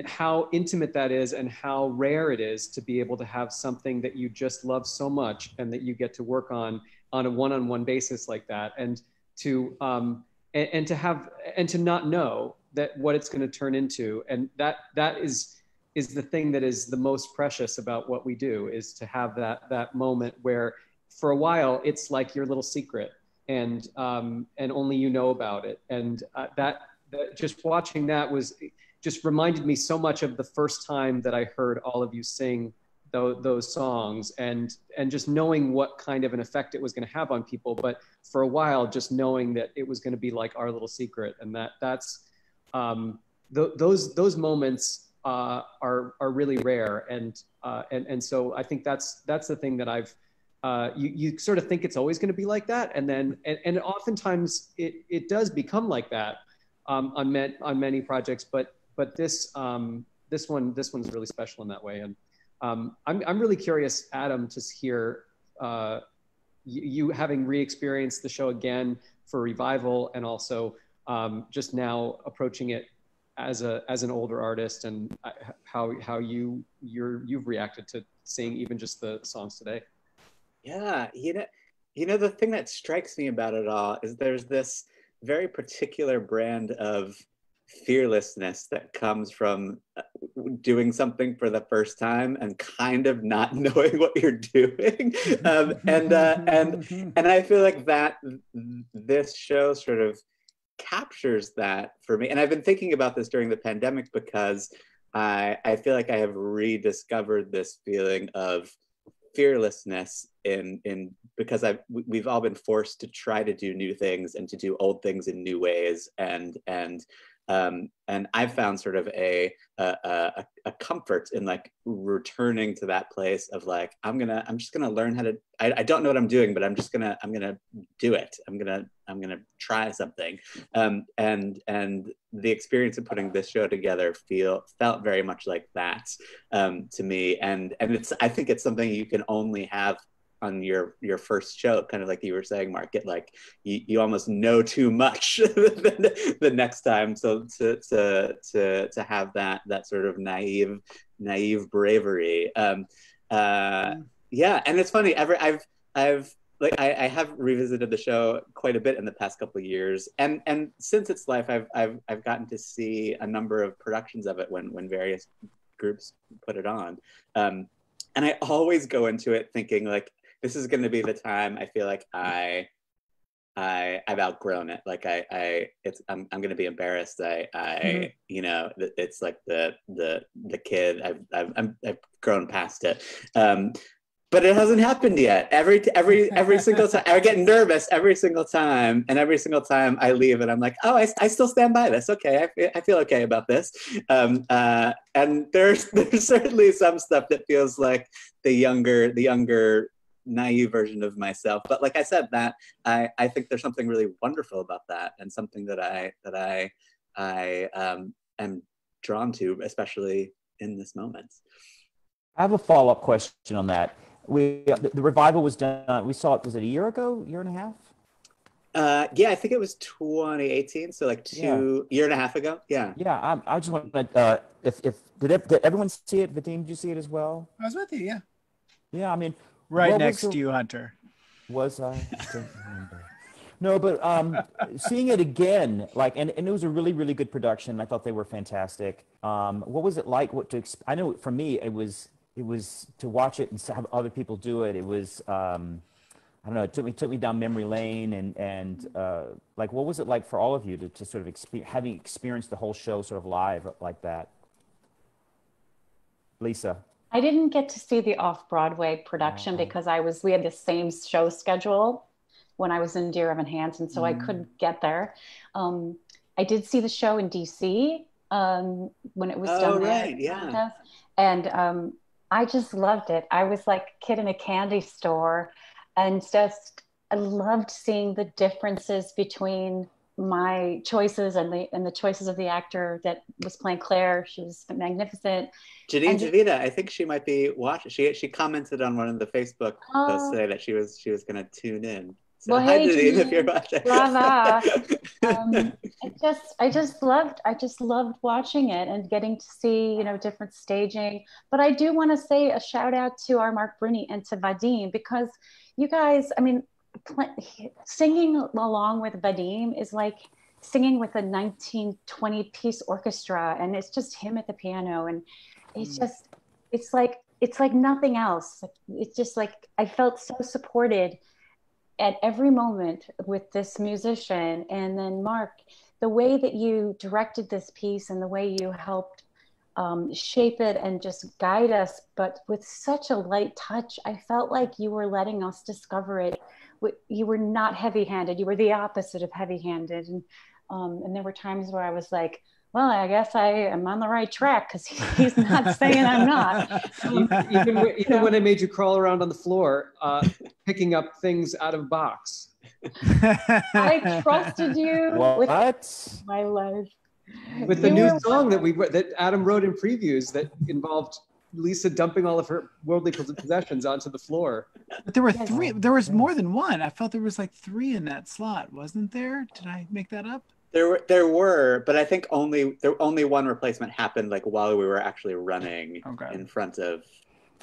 how intimate that is, and how rare it is to be able to have something that you just love so much and that you get to work on a one-on-one basis like that, and to not know that what it's going to turn into, and that is the thing that is the most precious about what we do, is to have that moment where for a while it's like your little secret, and only you know about it, and that just watching that just reminded me so much of the first time that I heard all of you sing those songs, and just knowing what kind of an effect it was going to have on people, but for a while just knowing that it was going to be like our little secret, and that's those moments are really rare, and so I think that's the thing that I've you sort of think it's always going to be like that, and then and oftentimes it does become like that on many projects, but this one's really special in that way, and I'm really curious, Adam, to hear you having re-experienced the show again for revival, and also just now approaching it as an older artist, and how you've reacted to seeing even just the songs today. Yeah, the thing that strikes me about it all is there's this very particular brand of fearlessness that comes from doing something for the first time and kind of not knowing what you're doing. And I feel like that this show sort of captures that for me. And I've been thinking about this during the pandemic because I feel like I have rediscovered this feeling of fearlessness in because we've all been forced to try to do new things and to do old things in new ways, and I've found sort of a comfort in like returning to that place of like I'm just gonna learn how to. I don't know what I'm doing, but I'm gonna do it. I'm gonna try something. And the experience of putting this show together felt very much like that to me. And I think it's something you can only have on your first show, kind of like you were saying, Mark. Get like you almost know too much the next time. So to have that sort of naive bravery. Yeah, and it's funny. I have revisited the show quite a bit in the past couple of years, and since its life, I've gotten to see a number of productions of it when various groups put it on, and I always go into it thinking like, this is going to be the time I feel like I've outgrown it. Like I'm going to be embarrassed. It's like the kid. I've grown past it. But it hasn't happened yet. Every single time I get nervous every single time, and every single time I leave, and I'm like, oh, I still stand by this. Okay, I feel okay about this. And there's certainly some stuff that feels like the younger naive version of myself. But like I said, that I think there's something really wonderful about that, and something that I am drawn to, especially in this moment. I have a follow-up question on that. The revival was done. We saw it. Was it a year ago? Year and a half? Yeah, I think it was 2018. So like year and a half ago. Yeah. Yeah. I just wanted did everyone see it? Vadim, did you see it as well? I was with you. Yeah. Yeah. I mean, right next to you, Hunter. Was I? I don't remember. No, but seeing it again, like, and it was a really, really good production. I thought they were fantastic. What was it like? I know for me, it was to watch it and have other people do it. It was, I don't know, it took me down memory lane, and like, what was it like for all of you to sort of having experienced the whole show sort of live like that? Lisa. I didn't get to see the Off-Broadway production because we had the same show schedule when I was in Dear Evan Hansen, so I couldn't get there. I did see the show in DC when it was done there. Right, yeah. And I just loved it. I was like a kid in a candy store, and I loved seeing the differences between my choices and the choices of the actor that was playing Claire. She was magnificent. Janine Javita, I think she might be watching. She commented on one of the Facebook posts today that she was going to tune in. So well, hi, hey, Janine, if you're watching. Brava. I just loved watching it and getting to see, different staging. But I do want to say a shout out to our Mark Bruni and to Vadim, because you guys, I mean, singing along with Vadim is like singing with a 1920 piece orchestra, and it's just him at the piano, and it's like nothing else. It's just like I felt so supported at every moment with this musician. And then Mark, the way that you directed this piece and the way you helped shape it and just guide us, but with such a light touch, I felt like you were letting us discover it. You were not heavy-handed. You were the opposite of heavy-handed. And there were times where I was like, well, I guess I am on the right track because he's not saying I'm not. Even when I made you crawl around on the floor, picking up things out of a box. I trusted you with my life. With the new song that Adam wrote in previews that involved Lisa dumping all of her worldly possessions onto the floor. But there were three. There was more than one. I felt there was like three in that slot, wasn't there? Did I make that up? There were, but I think only one replacement happened like while we were actually running in front of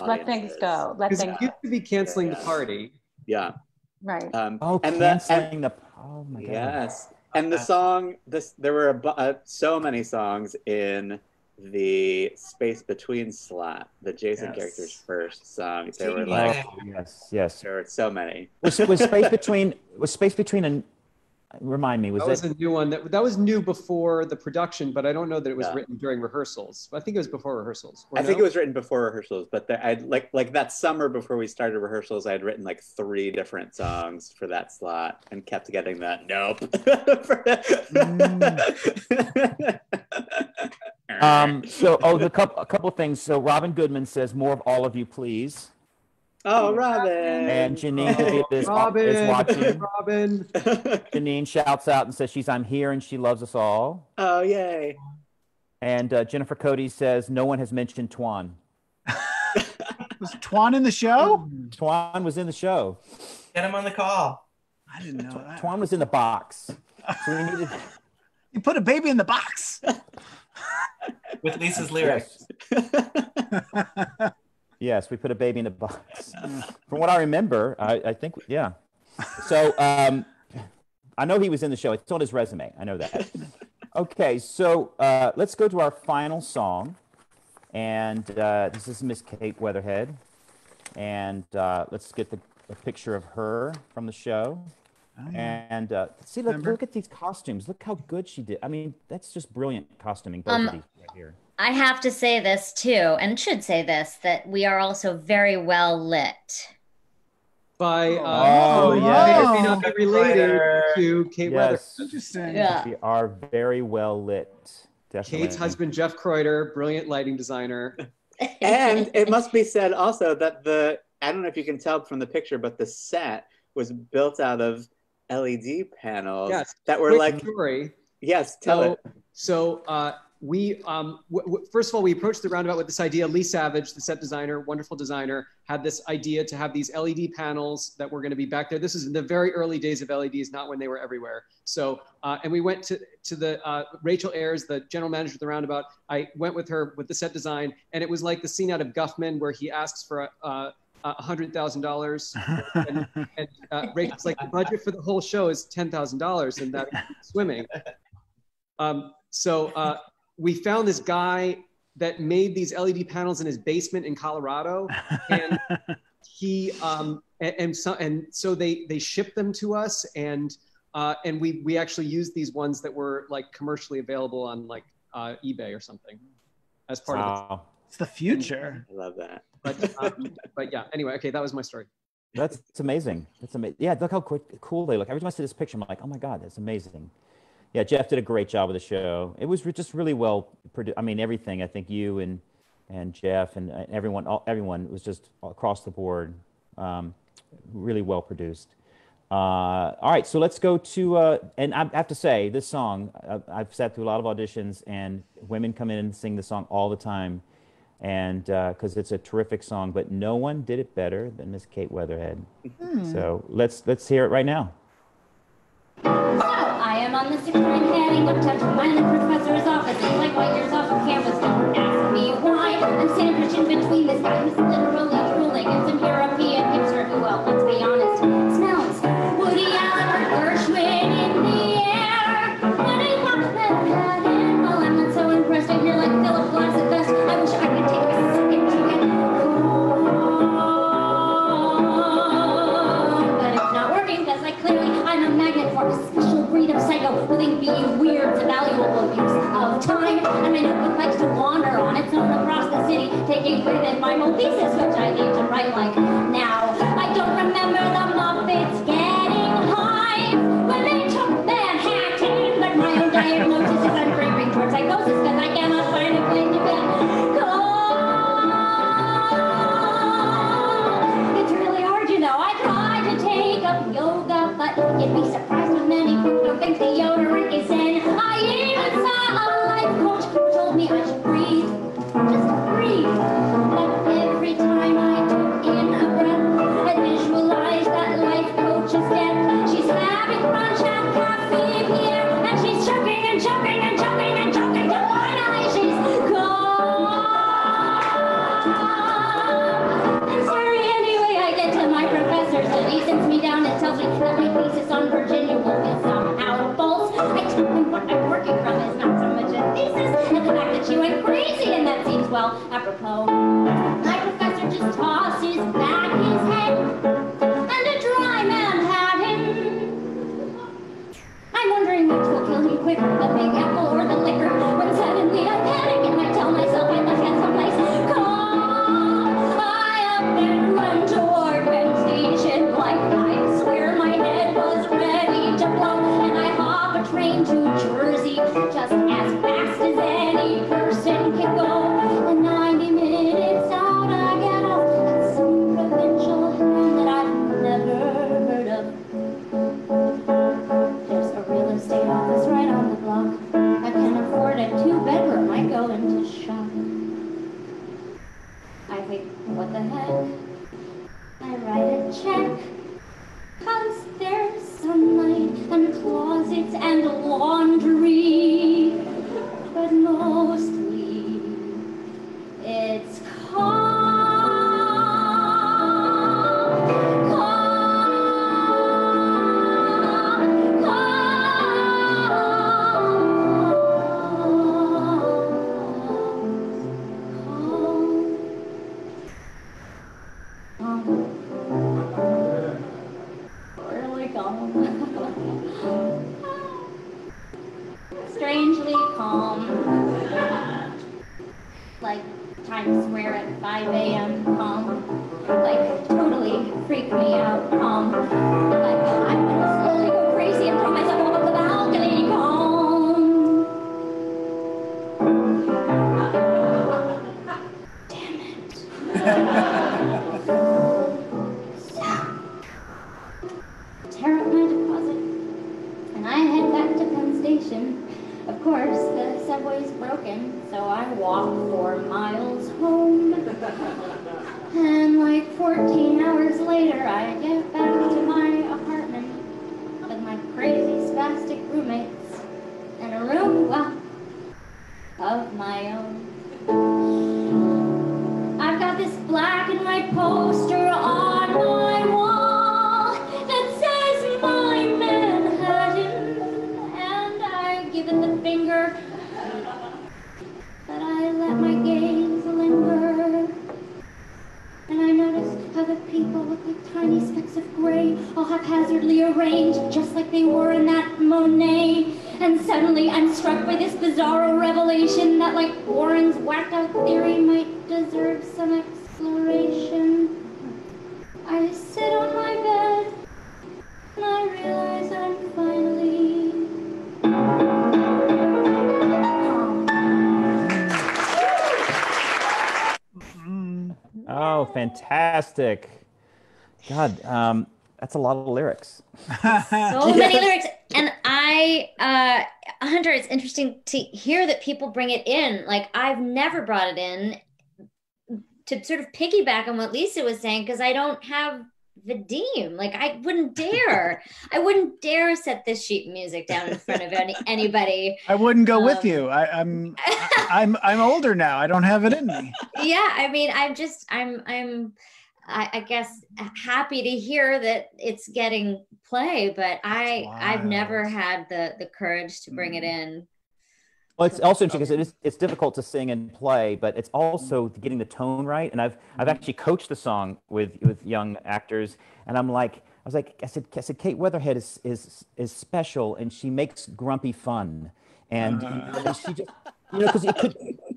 Let things go. Let Because things it used to be canceling the party. Yeah. Right. Canceling the. Oh my god. Yes, and the song. There were so many songs in the Space Between slot, the Jason character's first song. There were like yes. There were so many. Was Space Between and remind me, Was a new one that was new before the production, but I don't know that it was written during rehearsals. I think it was before rehearsals. I think it was written before rehearsals, but I'd like that summer before we started rehearsals, I had written like 3 different songs for that slot and kept getting that nope. A couple things. So Robin Goodman says more of All of You, please. Oh, Robin. And Janine is watching. Robin. Janine shouts out and says I'm here and she loves us all. Oh, yay. And Jennifer Cody says no one has mentioned Twan. Was Twan in the show? Twan was in the show. Get him on the call. I didn't know that. Twan was in the box. So we needed... You put a baby in the box? With Lisa's lyrics. Yes, we put a baby in a box. From what I remember, I think, yeah. So I know he was in the show. It's on his resume. I know that. Okay, so let's go to our final song. And this is Miss Kate Weatherhead. And let's get a picture of her from the show. Oh, yeah. And see, look at these costumes. Look how good she did. I mean, that's just brilliant costuming, both of these right here. I have to say this too, and should say this, that we are also very well lit. By yes. may not be related to Kate Weather. Interesting. Yeah. We are very well lit. Definitely. Kate's husband, Jeff Kreuter, brilliant lighting designer. And it must be said also that I don't know if you can tell from the picture, but the set was built out of LED panels that were like story. Yes, tell it. So we first of all, we approached the roundabout with this idea. Lee Savage, the set designer, wonderful designer, had this idea to have these LED panels that were going to be back there. This is in the very early days of LEDs, not when they were everywhere. So and we went to the Rachel Ayers, the general manager of the roundabout. I went with her with the set design, and it was like the scene out of Guffman where he asks for $100,000, and Rachel's like, the budget for the whole show is $10,000, and that swimming. So we found this guy that made these LED panels in his basement in Colorado, and he so they shipped them to us, and we actually used these ones that were like commercially available on like eBay or something as part of it. It's the future. I love that. But yeah, anyway, okay, that was my story. That's amazing. That's amazing. Yeah, look how cool they look. Every time I see this picture, I'm like, oh my God, that's amazing. Yeah, Jeff did a great job with the show. It was just really well produced. I mean, everything. I think you and Jeff and everyone was just across the board really well produced. All right, so let's go to, and I have to say, this song, I've sat through a lot of auditions, and women come in and sing the song all the time, and because it's a terrific song, but no one did it better than Miss Kate Weatherhead. So let's hear it right now. So I am on the 6th line heading up to my professor's office. It's like white years off of campus. Don't ask me why. I'm sandwiched in between this guy who's literally drooling and some European hipster who, well, let's be honest, smells Woody Allen or Gershwin in the air. When I walk that path in, well, I'm not so impressed. I hear like Philip Glass at best. I wish I could take a second to get cool. But it's not working because I'm a magnet for a special breed of psycho who think being weird's a valuable use of time. And my notebook likes to wander on its own across the city, taking with it my whole thesis, which I need to write like now. I don't remember the Muppets getting high when they took Manhattan, but my own diagnosis is I'm creeping towards psychosis because I cannot find a place to get calm. It's really hard, you know. I tried to take up yoga, but you'd be surprised how many people don't think deodorant is in. I even saw a life coach who told me I should breathe, just breathe. But every time I took in a breath, He sends me down and tells me that my thesis on Virginia will be somehow false. I tell him what I'm working from is not so much a thesis, and the fact that she went crazy, and that seems, well, apropos. My professor just tosses back his head, and a dry Manhattan. I'm wondering which will kill me quicker, the Big Apple or the liquor, when suddenly I panic and I tell myself I must get someplace calm. I up and run toward Penn Station like I swear my head was ready to blow, and I hop a train to Jersey just as fast as any person can go. And 90 minutes out I get off at some provincial town that I've never heard of. There's a real estate office right on the block. I can afford a 2-bedroom. I go into shock. I think, what the heck? I write a check. 'Cause there's sunlight and closets and laundry. But mostly it's really calm. Strangely calm. Like Times Square at 5 a.m. calm. Like totally freak me out calm. Like I'm gonna slowly go crazy and throw myself off the balcony calm. Damn it. Tear up my deposit, and I head back to Penn Station. Of course, the subway's broken, so I walk 4 miles home. And like 14 hours later, I get back to my apartment with my crazy spastic roommates in a room, well, of my own. I've got this black and white poster on my wall that says my Manhattan, and I give it the finger, but I let my gaze linger. And I notice how the people look like tiny specks of gray, all haphazardly arranged, just like they were in that Monet. And suddenly I'm struck by this bizarro revelation that, like Warren's whacked out theory, might deserve some exploration. I sit on my bed, and I realize I'm finally Oh, fantastic. God, that's a lot of lyrics. So many lyrics. And Hunter, it's interesting to hear that people bring it in. Like, I've never brought it in, to sort of piggyback on what Lisa was saying, because I don't have Vadim. Like, I wouldn't dare. I wouldn't dare set this sheet music down in front of anybody. I wouldn't go with you. I'm older now. I don't have it in me. Yeah, I mean, I guess happy to hear that it's getting play, but I've never had the courage to bring it in. Well, it's also interesting because it's difficult to sing and play, but it's also getting the tone right. And I've actually coached the song with young actors, and I said, Kate Weatherhead is special, and she makes grumpy fun, and she just, because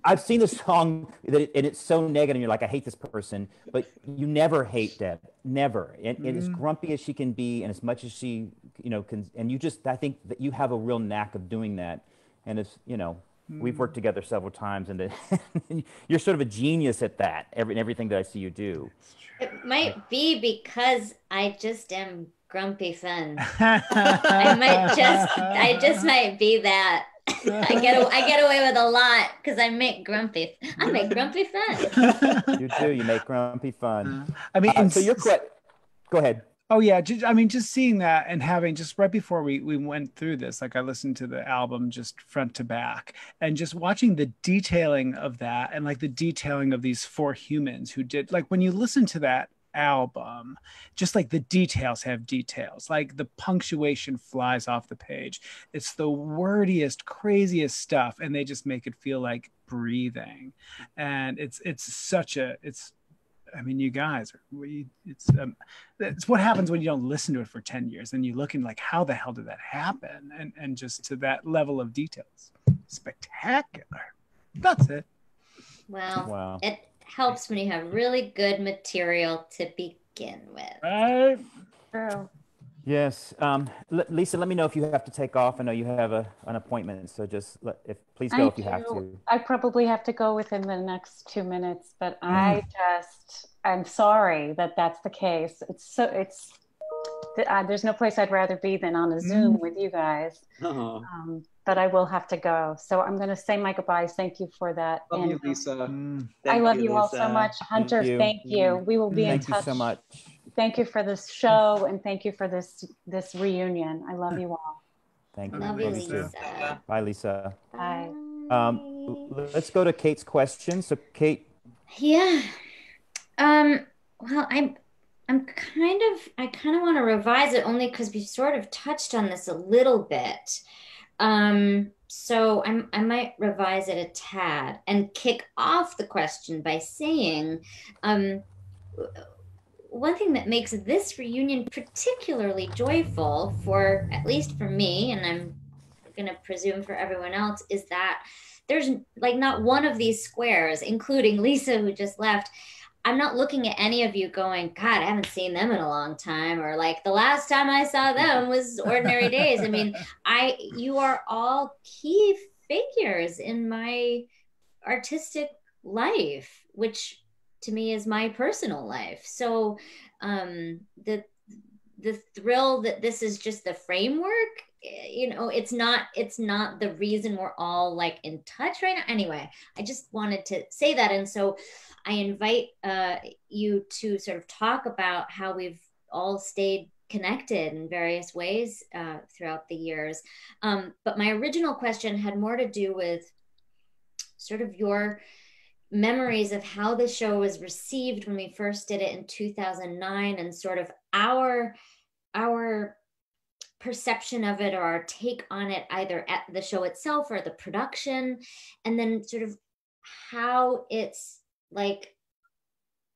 I've seen the song and it's so negative, and you're like, I hate this person, but you never hate Deb, never, and as grumpy as she can be, and as much as she can, and I think that you have a real knack of doing that. And it's, we've worked together several times, and you're sort of a genius at that, everything that I see you do. It might be because I just am grumpy fun. I just might be that. I get away with a lot because I make grumpy fun. You do. You make grumpy fun. I mean, so you're correct. Go ahead. Oh yeah, just seeing that and having, just right before we went through this, like I listened to the album just front to back, and just watching the detailing of that, and like the detailing of these 4 humans who did, like when you listen to that album, just like the details have details, like the punctuation flies off the page. It's the wordiest, craziest stuff, and they just make it feel like breathing. And it's I mean, you guys, it's what happens when you don't listen to it for 10 years and you look and like, how the hell did that happen? And just to that level of details, spectacular. That's it. Well, Wow. it helps when you have really good material to begin with. Right. True. Yes. Lisa, let me know if you have to take off. I know you have an appointment, so just please go if you have to. I probably have to go within the next 2 minutes, but I'm sorry that that's the case. There's no place I'd rather be than on a Zoom with you guys. But I will have to go. So I'm going to say my goodbyes. Thank you for that. Love you, Lisa. I love you all so much. Hunter, thank you. We will be in touch. Thank you so much. Thank you for this show, and thank you for this reunion. I love you all. Thank you. Love you, Lisa. Bye, Lisa. Bye. Let's go to Kate's question. So, Kate. Yeah. Well, I kind of want to revise it only because we sort of touched on this a little bit. So I might revise it a tad and kick off the question by saying, one thing that makes this reunion particularly joyful, for at least for me, and I'm going to presume for everyone else, is that there's like not one of these squares, including Lisa, who just left. I'm not looking at any of you going, God, I haven't seen them in a long time, or like the last time I saw them was Ordinary Days. I mean, you are all key figures in my artistic life, which to me is my personal life. So the thrill that this is just the framework, it's not the reason we're all like in touch right now. Anyway, I just wanted to say that. And so I invite you to sort of talk about how we've all stayed connected in various ways throughout the years. But my original question had more to do with sort of your memories of how the show was received when we first did it in 2009, and sort of our perception of it or our take on it, either at the show itself or the production, and then sort of how it's like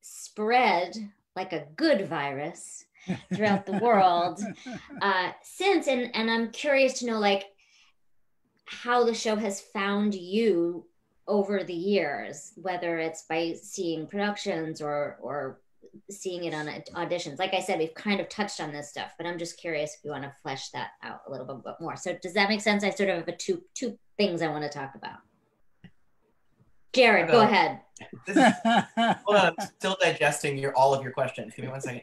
spread like a good virus throughout the world since. And I'm curious to know like how the show has found you over the years, whether it's by seeing productions or seeing it on auditions. Like I said, we've kind of touched on this stuff, but I'm just curious if you want to flesh that out a little bit more. So does that make sense? I sort of have two things I want to talk about. Jared, go ahead. Hold on, I'm still digesting all of your questions. Give me 1 second.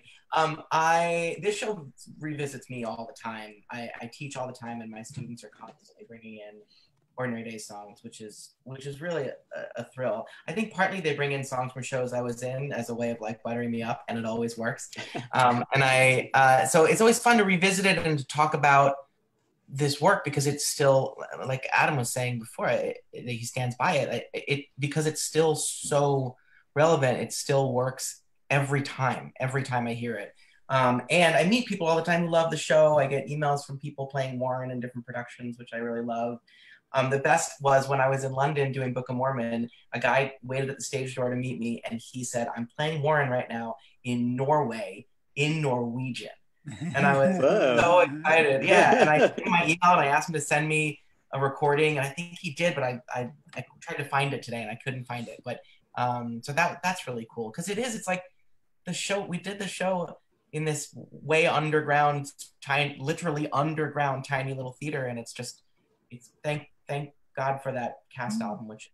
This show revisits me all the time. I teach all the time, and my students are constantly bringing in Ordinary Days songs, which is really a thrill. I think partly they bring in songs from shows I was in as a way of like buttering me up, and it always works. So it's always fun to revisit it and to talk about this work, because it's still, like Adam was saying before, he stands by it because it's still so relevant. It still works every time I hear it. And I meet people all the time who love the show. I get emails from people playing Warren in different productions, which I really love. The best was when I was in London doing Book of Mormon, a guy waited at the stage door to meet me, and he said, I'm playing Warren right now in Norway, in Norwegian. And I was so excited. Yeah. And I sent him my email and I asked him to send me a recording, and I think he did, but I tried to find it today and I couldn't find it. But so that's really cool, because it's like the show, we did the show in this way underground, literally underground, tiny little theater, and it's thank God for that cast album, which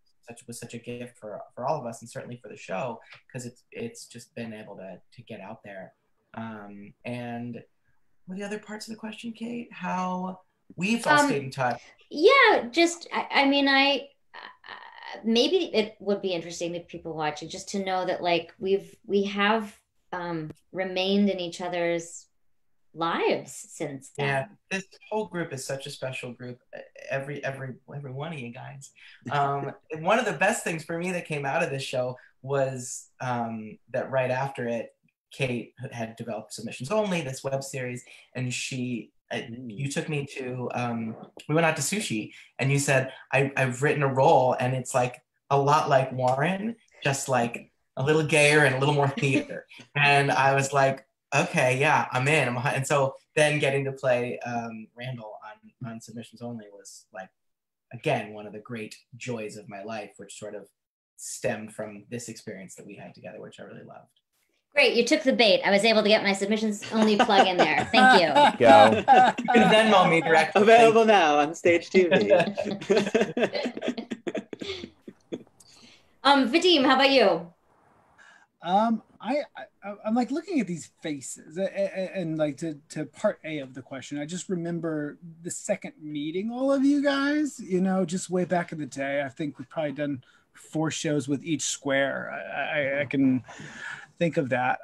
was such a gift for all of us, and certainly for the show, because it's just been able to get out there. And what are the other parts of the question, Kate? How we've all stayed in touch? Yeah, just I mean, maybe it would be interesting to people watching just to know that like we have remained in each other's lives since then. Yeah, this whole group is such a special group. Every one of you guys. One of the best things for me that came out of this show was that right after it, Kate had developed Submissions Only, this web series, and you took me to, we went out to sushi, and you said, I've written a role, and it's like a lot like Warren, just like a little gayer and a little more theater. And I was like, okay, yeah, I'm in. And so then getting to play Randall on Submissions Only was like, again, one of the great joys of my life, which sort of stemmed from this experience that we had together, which I really loved. Great, you took the bait. I was able to get my Submissions Only plug in there. Thank you. Go. You can Venmo me directly. Available now on Stage TV. Vadim, how about you? I'm like looking at these faces and like to part A of the question. I just remember the second meeting all of you guys, you know, just way back in the day. I think we've probably done 4 shows with each square. I can think of that.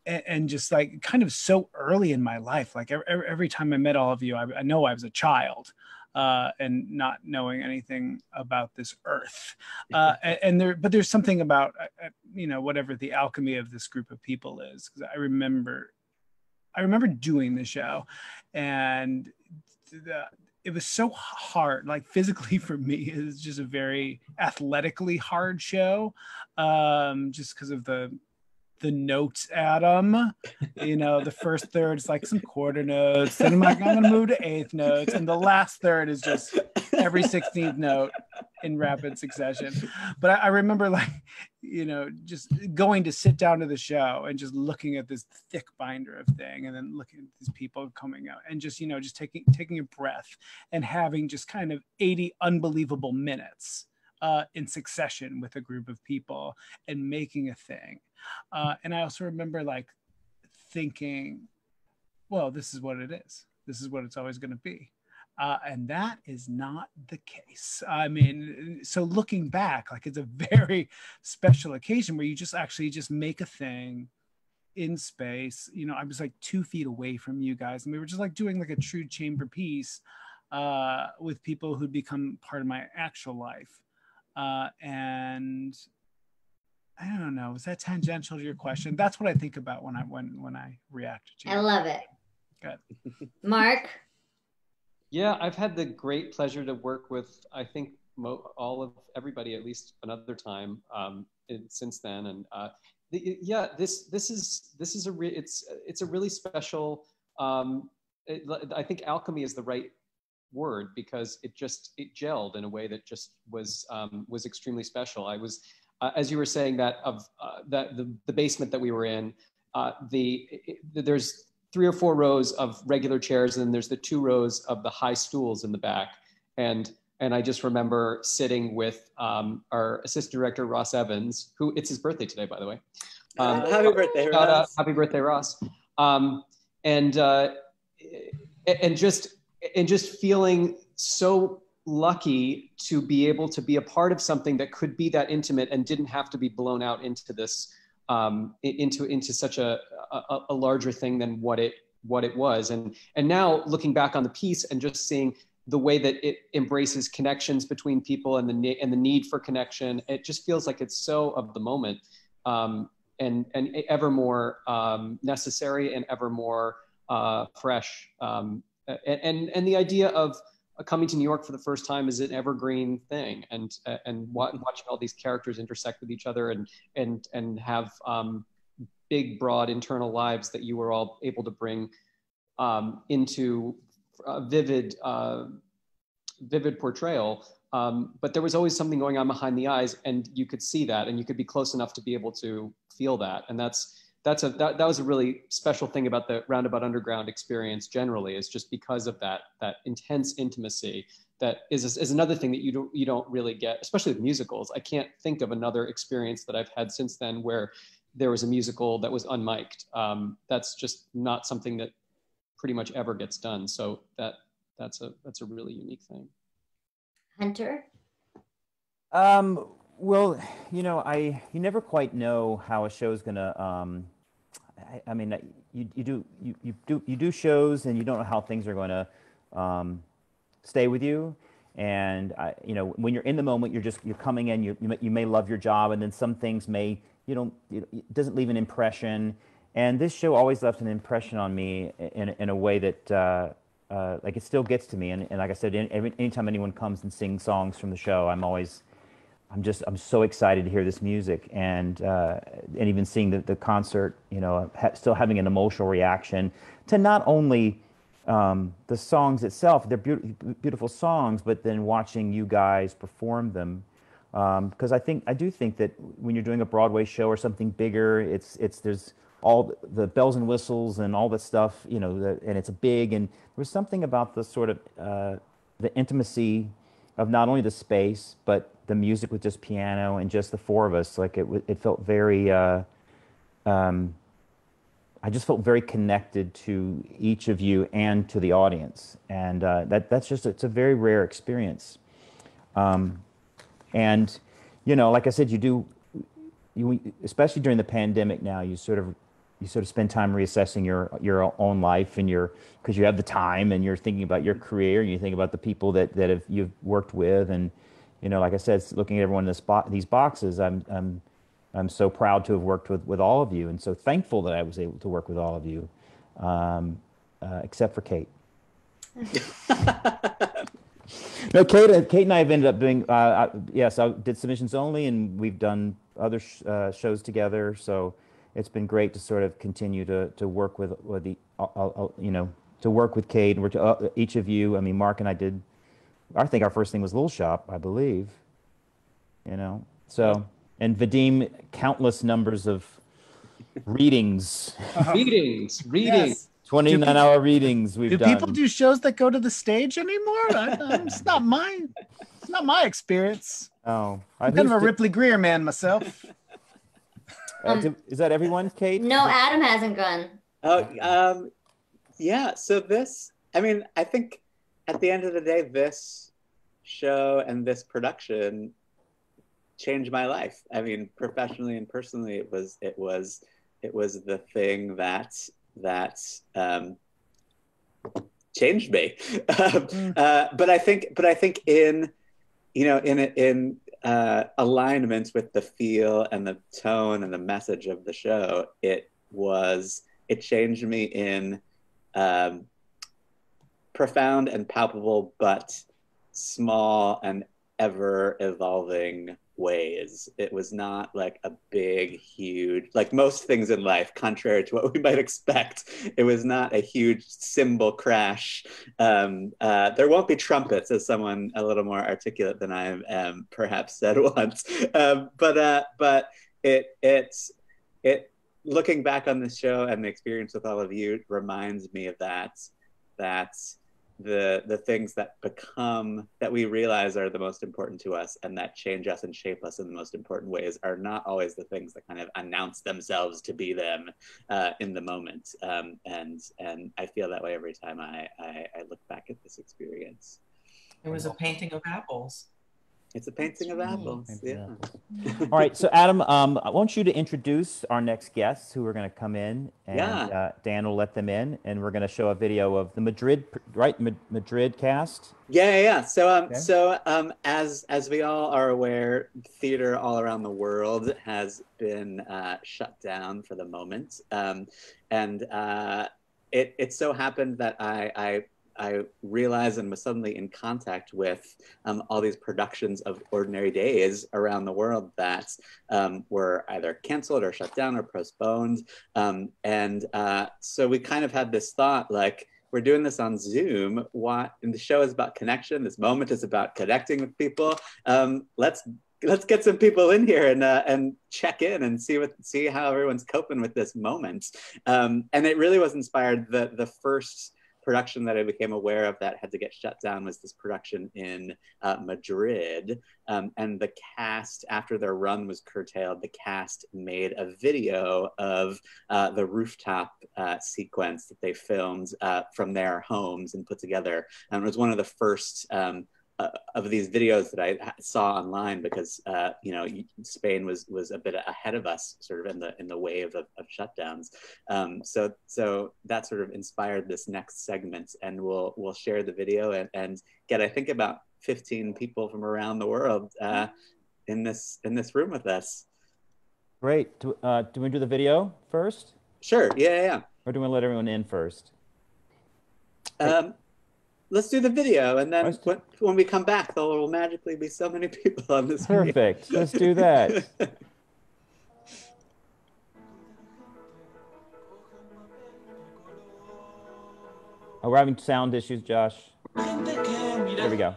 And just like kind of so early in my life, like every time I met all of you, I know I was a child. And not knowing anything about this earth, but there's something about you know, whatever the alchemy of this group of people is, because I remember doing the show, and it was so hard, like physically for me. It was just a very athletically hard show, just because of the notes, Adam. You know, the first third is like some quarter notes, then I'm like, I'm gonna move to eighth notes, and the last third is just every 16th note in rapid succession. But I remember, like, you know, just going to sit down to the show and just looking at this thick binder of thing, and then looking at these people coming out, and just, you know, just taking a breath and having just kind of 80 unbelievable minutes in succession with a group of people and making a thing. And I also remember like thinking, well, this is what it is. This is what it's always going to be. And that is not the case. I mean, so looking back, like, it's a very special occasion where you just actually just make a thing in space. You know, I was like 2 feet away from you guys, and we were just like doing like a true chamber piece with people who'd become part of my actual life. And I don't know, is that tangential to your question? That's what I think about when I react to you. I love it. Good. Mark? Yeah, I've had the great pleasure to work with, I think, everybody at least another time since then. And yeah, this is it's a really special. I think alchemy is the right word, because it gelled in a way that just was extremely special. I was, as you were saying, that the basement that we were in, there's 3 or 4 rows of regular chairs, and then there's the 2 rows of the high stools in the back. And I just remember sitting with our assistant director, Ross Evans, who, it's his birthday today, by the way. Happy birthday, Ross. Happy birthday, Ross. And just feeling so lucky to be able to be a part of something that could be that intimate and didn't have to be blown out into this, into such a larger thing than what it was. And now looking back on the piece and just seeing the way that it embraces connections between people and the need for connection, it just feels like it's so of the moment, and ever more necessary and ever more fresh. And the idea of coming to New York for the first time is an evergreen thing, and watching all these characters intersect with each other and have big, broad internal lives that you were all able to bring into vivid portrayal. But there was always something going on behind the eyes, and you could see that, and you could be close enough to be able to feel that. And that was a really special thing about the Roundabout Underground experience generally, is just because of that intense intimacy. That is another thing that you don't really get, especially with musicals. I can't think of another experience that I've had since then where there was a musical that was unmiked. That's just not something that pretty much ever gets done. So that's a really unique thing. Hunter? Well, you know, you never quite know how a show's gonna. I mean, you do shows, and you don't know how things are going to stay with you. And you know, when you're in the moment, you're coming in. You may love your job, and then some things may it doesn't leave an impression. And this show always left an impression on me in a way that like it still gets to me. And like I said, anytime anyone comes and sings songs from the show, I'm so excited to hear this music, and even seeing the concert, still having an emotional reaction to not only the songs itself, they're beautiful songs, but then watching you guys perform them. Because I do think that when you're doing a Broadway show or something bigger, there's all the bells and whistles and all this stuff, and it's big, and there's something about the sort of the intimacy of not only the space, but the music with just piano and just the four of us. Like it felt very, I just felt very connected to each of you and to the audience. And it's a very rare experience. And, like I said, you especially during the pandemic now, you sort of spend time reassessing your own life and because you have the time and you're thinking about your career and you think about the people that you've worked with. And, like I said, looking at everyone in these boxes, I'm so proud to have worked with all of you, and so thankful that I was able to work with all of you, except for Kate. No, Kate and I have ended up doing, yes, I did submissions only, and we've done other shows together. So it's been great to sort of continue to work with to work with Kate and each of you. I mean, Mark and I did. I think our first thing was Little Shop, I believe. So, and Vadim, countless numbers of readings. Readings. Yes. 29-hour readings we've done. Do people do shows that go to the stage anymore? It's not my experience. Oh, I'm kind of a Ripley Greer man myself. Is that everyone, Kate? No, Adam hasn't gone. Oh, yeah. So I think at the end of the day, this show and this production changed my life. I mean, professionally and personally, it was the thing that changed me. But I think in alignment with the feel and the tone and the message of the show, it changed me in profound and palpable, but small and ever evolving ways. It was not like a big, huge, like most things in life, contrary to what we might expect. It was not a huge cymbal crash. There won't be trumpets, as someone a little more articulate than I am perhaps said once. But it looking back on the show and the experience with all of you reminds me of that the things that we realize are the most important to us and that change us and shape us in the most important ways are not always the things that kind of announce themselves to be them in the moment. And I feel that way every time I look back at this experience. It was a painting of apples. It's a painting of apples. Yeah. All right. So Adam, I want you to introduce our next guests who are going to come in, and Dan will let them in, and we're going to show a video of the Madrid cast. Yeah. So as we all are aware, theater all around the world has been shut down for the moment, and it so happened that I realized and was suddenly in contact with all these productions of Ordinary Days around the world that were either canceled or shut down or postponed. So we kind of had this thought, like, we're doing this on Zoom. And the show is about connection. This moment is about connecting with people. Let's get some people in here and check in and see how everyone's coping with this moment. And it really was inspired. The first production that I became aware of that had to get shut down was this production in Madrid. And the cast, after their run was curtailed, the cast made a video of the rooftop sequence that they filmed from their homes and put together. And it was one of the first of these videos that I saw online because Spain was a bit ahead of us, sort of in the wave of shutdowns. So that sort of inspired this next segment, and we'll share the video and get, I think, about 15 people from around the world in this room with us. Great. Do we do the video first? Sure. Yeah. Or do we let everyone in first? Let's do the video, and then when we come back, there will magically be so many people on this. Perfect. Let's do that. Oh, we're having sound issues, Josh. There we go.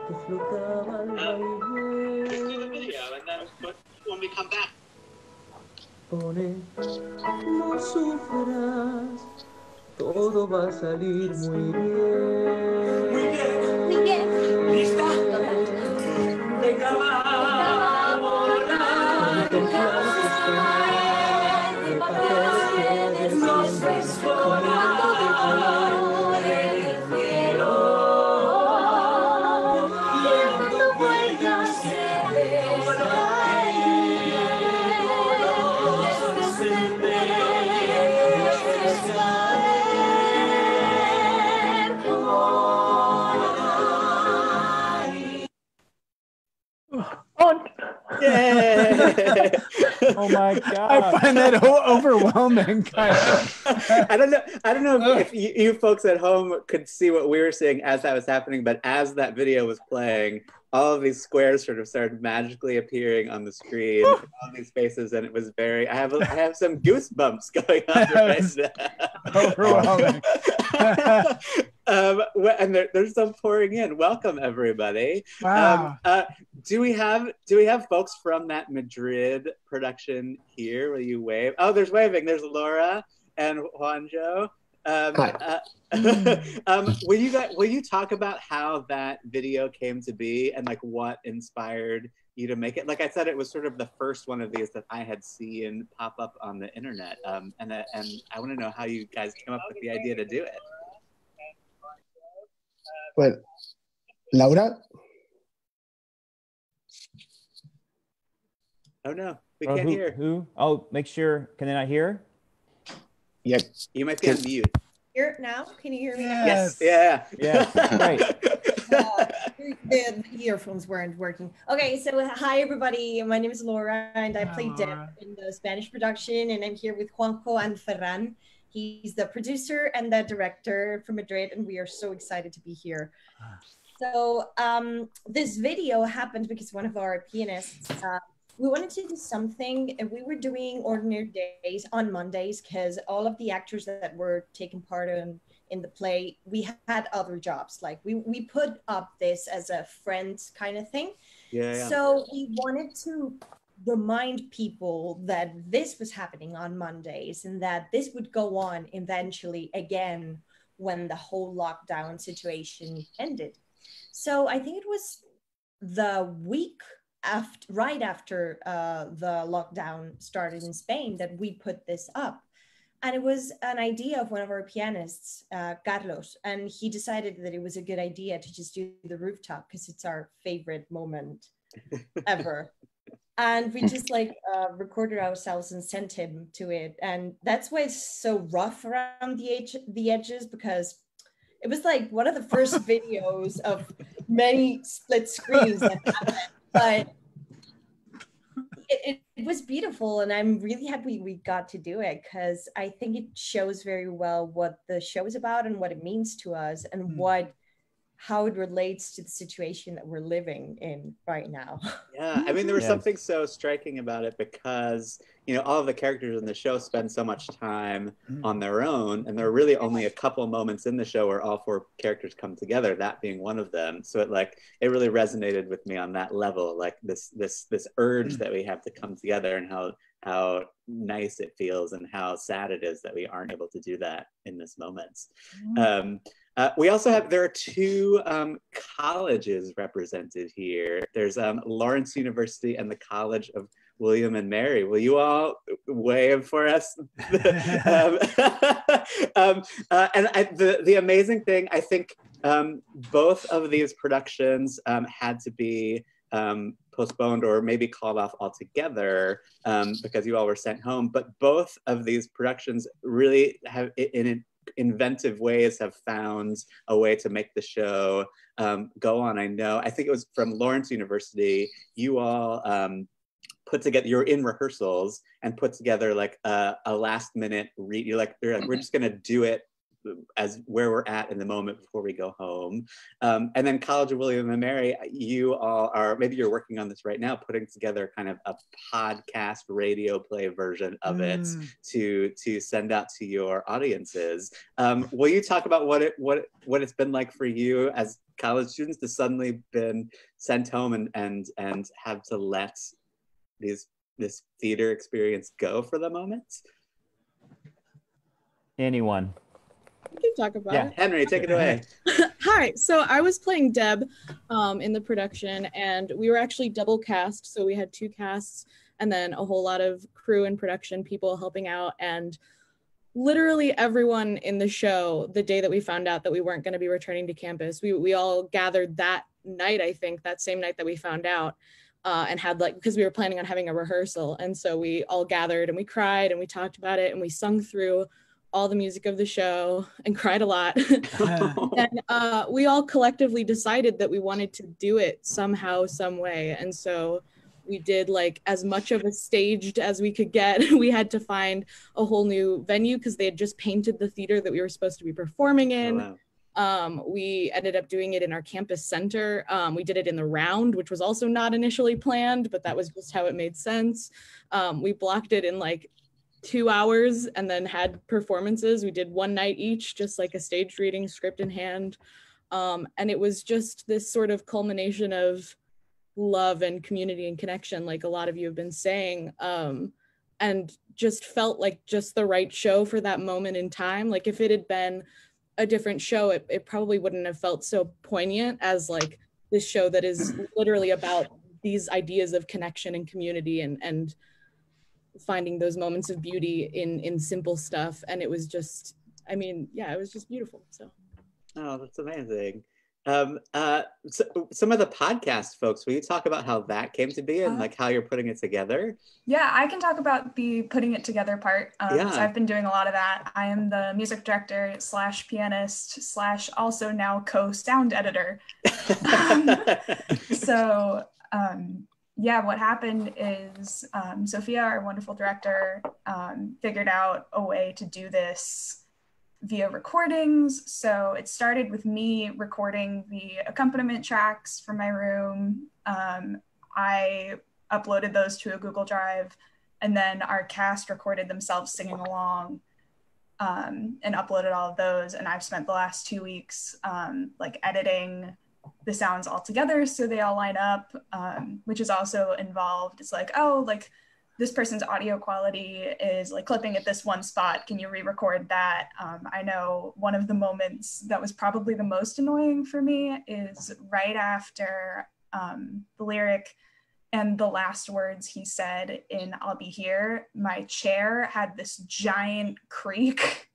Let's do the video, and then when we come back. No sufras, todo va a salir muy bien. Muy bien. ¿Lista? Venga, vámonos. Contemplamos de papel que desciende con un manto de color del cielo. Dando vueltas se descae. Yay! Oh my God! I find that overwhelming. Kind of. I don't know if you folks at home could see what we were seeing as that was happening, but as that video was playing, all of these squares sort of started magically appearing on the screen, all these faces, and it was very. I have some goosebumps going on right now. Overwhelming. And there's some pouring in. Welcome, everybody. Wow. Do we have folks from that Madrid production here? Will you wave? Oh, there's waving. There's Laura and Juanjo. Will you talk about how that video came to be and like what inspired you to make it? Like I said, it was sort of the first one of these that I had seen pop up on the internet. And I want to know how you guys came up with the idea to do it. Well, Laura? Oh no, we can't hear. Who? Oh, make sure. Can they not hear? Yeah. You might be on mute. Hear now? Can you hear me now? Yes. Yeah. Yes. Right. The earphones weren't working. Okay, so hi everybody. My name is Laura, and I play Deb in the Spanish production, and I'm here with Juanjo and Ferran. He's the producer and the director from Madrid, and we are so excited to be here. So this video happened because one of our pianists, we wanted to do something, and we were doing Ordinary Days on Mondays because all of the actors that were taking part in the play, we had other jobs. Like we put up this as a friend kind of thing. Yeah. So we wanted to remind people that this was happening on Mondays and that this would go on eventually again when the whole lockdown situation ended. So I think it was the week after, right after the lockdown started in Spain, that we put this up. And it was an idea of one of our pianists, Carlos, and he decided that it was a good idea to just do the rooftop because it's our favorite moment ever. And we just recorded ourselves and sent him to it. And that's why it's so rough around the edges, because it was like one of the first videos of many split screens that happened. But it was beautiful, and I'm really happy we got to do it because I think it shows very well what the show is about and what it means to us and how it relates to the situation that we're living in right now. Yeah, I mean, there was something so striking about it because, all of the characters in the show spend so much time on their own, and there are really only a couple moments in the show where all four characters come together, that being one of them. So it really resonated with me on that level, like this urge that we have to come together, and how nice it feels and how sad it is that we aren't able to do that in this moment. We also there are two colleges represented here. There's Lawrence University and the College of William and Mary. Will you all wave for us? And the amazing thing, I think both of these productions had to be postponed or maybe called off altogether because you all were sent home. But both of these productions really have, in inventive ways, have found a way to make the show go on. I think it was from Lawrence University. You all put together, you're in rehearsals and put together like a last minute read. You're like, we're just gonna do it as where we're at in the moment before we go home. And then College of William and Mary, you all are, maybe you're working on this right now, putting together kind of a podcast radio play version of it to send out to your audiences. Will you talk about what it's been like for you as college students to suddenly been sent home and have to let this theater experience go for the moment? Anyone? I can talk about it. Henry, take it away. Hi, so I was playing Deb in the production, and we were actually double cast, so we had 2 casts and then a whole lot of crew and production people helping out, and literally everyone in the show, the day that we found out that we weren't going to be returning to campus, we all gathered that night, I think, that same night that we found out, and had because we were planning on having a rehearsal, and so we all gathered and we cried and we talked about it and we sung through all the music of the show and cried a lot. And we all collectively decided that we wanted to do it somehow, some way. And so we did as much of a staged as we could get. We had to find a whole new venue because they had just painted the theater that we were supposed to be performing in. Oh, wow. We ended up doing it in our campus center. We did it in the Round, which was also not initially planned, but that was just how it made sense. We blocked it in 2 hours and then had performances. We did one night each, just a staged reading, script in hand. And it was just this sort of culmination of love and community and connection, like a lot of you have been saying, and just felt like just the right show for that moment in time. If it had been a different show, it probably wouldn't have felt so poignant as this show that is literally about these ideas of connection and community and finding those moments of beauty in simple stuff. And it was just, it was just beautiful. So. Oh, that's amazing. So some of the podcast folks, will you talk about how that came to be and how you're putting it together? Yeah, I can talk about the putting it together part. So I've been doing a lot of that. I am the music director / pianist / also now co-sound editor. What happened is Sophia, our wonderful director, figured out a way to do this via recordings. So it started with me recording the accompaniment tracks from my room. I uploaded those to a Google Drive, and then our cast recorded themselves singing along and uploaded all of those. And I've spent the last 2 weeks editing the sounds all together so they all line up, which is also involved. It's this person's audio quality is clipping at this one spot. Can you re-record that? I know one of the moments that was probably the most annoying for me is right after the lyric and the last words he said in I'll Be Here, my chair had this giant creak.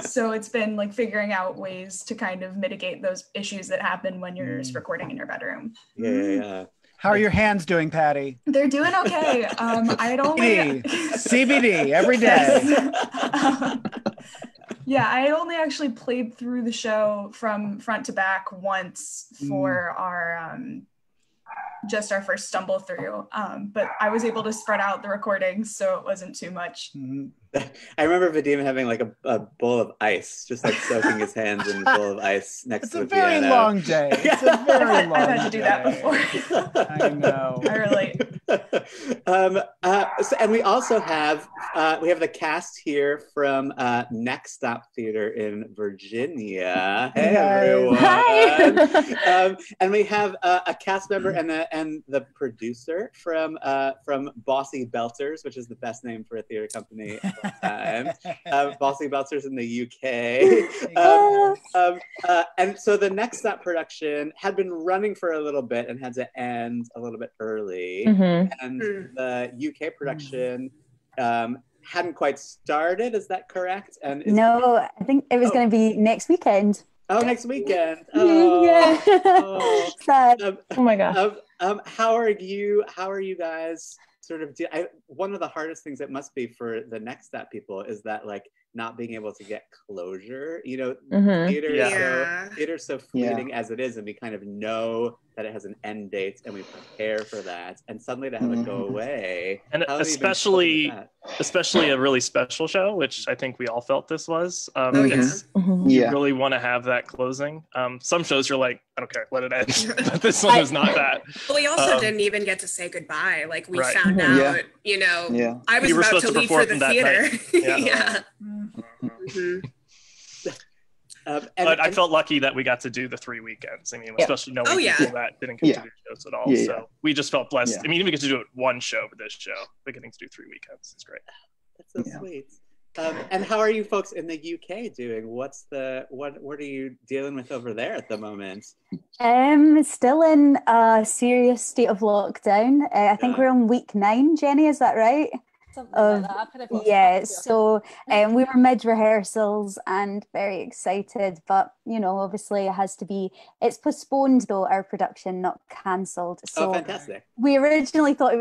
So it's been like figuring out ways to kind of mitigate those issues that happen when you're just recording in your bedroom. Yeah. How are your hands doing, Patty? They're doing okay. I'd only CBD every day. Yeah, I only actually played through the show from front to back once for our just our first stumble through, but I was able to spread out the recordings so it wasn't too much. I remember Vadim having like a bowl of ice, just like soaking his hands in a bowl of ice next to the piano. It's a very long day. It's a very long day. I've had to do that before. I know. I relate. And we also have the cast here from Next Stop Theater in Virginia. Hey everyone! Hi. And we have a cast member and the producer from Bossy Belters, which is the best name for a theater company of all time. Bossy Belters in the UK. And so the Next Stop production had been running for a little bit and had to end a little bit early. And the UK production hadn't quite started. Is that correct? And no, I think it was going to be next weekend. Oh, next weekend. Yeah. Sad. Oh my gosh. How are you guys sort of one of the hardest things it must be for the Next Step people is that like not being able to get closure. You know, Mhm. theater's so fleeting as it is, and we kind of know that it has an end date, and we prepare for that, and suddenly to have it go away, and how have you been coping with that? especially a really special show, which I think we all felt this was. Yes. You really want to have that closing. Some shows you're like, I don't care, let it end. But this one is not that. But we also didn't even get to say goodbye. Like we Right. found Mhm. out, Yeah. you know, Yeah. I was You were about supposed to to leave for perform the that theater. night. Yeah. Yeah. But I felt lucky that we got to do the 3 weekends. I mean, especially knowing people that didn't get to do shows at all. So we just felt blessed. I mean, even get to do it one show for this show, but getting to do 3 weekends is great. That's so sweet. And how are you folks in the UK doing? What are you dealing with over there at the moment? Still in a serious state of lockdown. I think we're on week 9, Jenny, is that right? Something like that. I've kind of Yeah, so we were mid rehearsals and very excited, but you know, obviously it has to be, it's postponed though, our production, not cancelled. So fantastic. we originally thought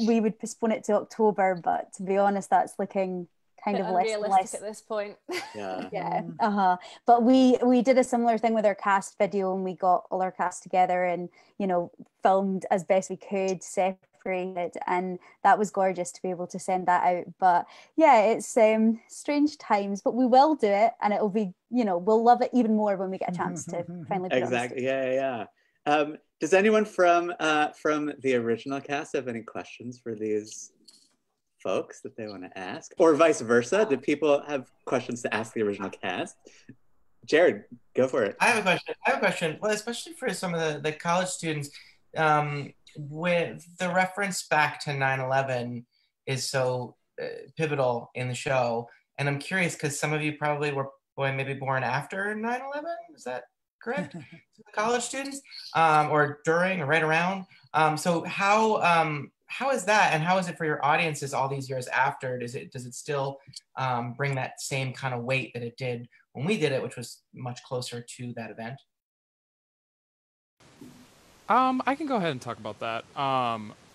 we would postpone it to October, but to be honest, that's looking kind of less unrealistic at this point. Yeah. But we did a similar thing with our cast video, and we got all our cast together and, you know, filmed as best we could, separated, and that was gorgeous to be able to send that out. But yeah, it's strange times, but we will do it, and it'll be, you know, we'll love it even more when we get a chance to finally put Exactly. Yeah. Does anyone from the original cast have any questions for these folks that they want to ask, or vice versa? Did people have questions to ask the original cast? Jared, go for it. I have a question. Well, especially for some of the college students, with the reference back to 9/11 is so pivotal in the show, and I'm curious because some of you probably were maybe born after 9/11. Is that correct? College students, or during or right around. So how is that, and how is it for your audiences all these years after? Does it still bring that same kind of weight that it did when we did it, which was much closer to that event? I can go ahead and talk about that.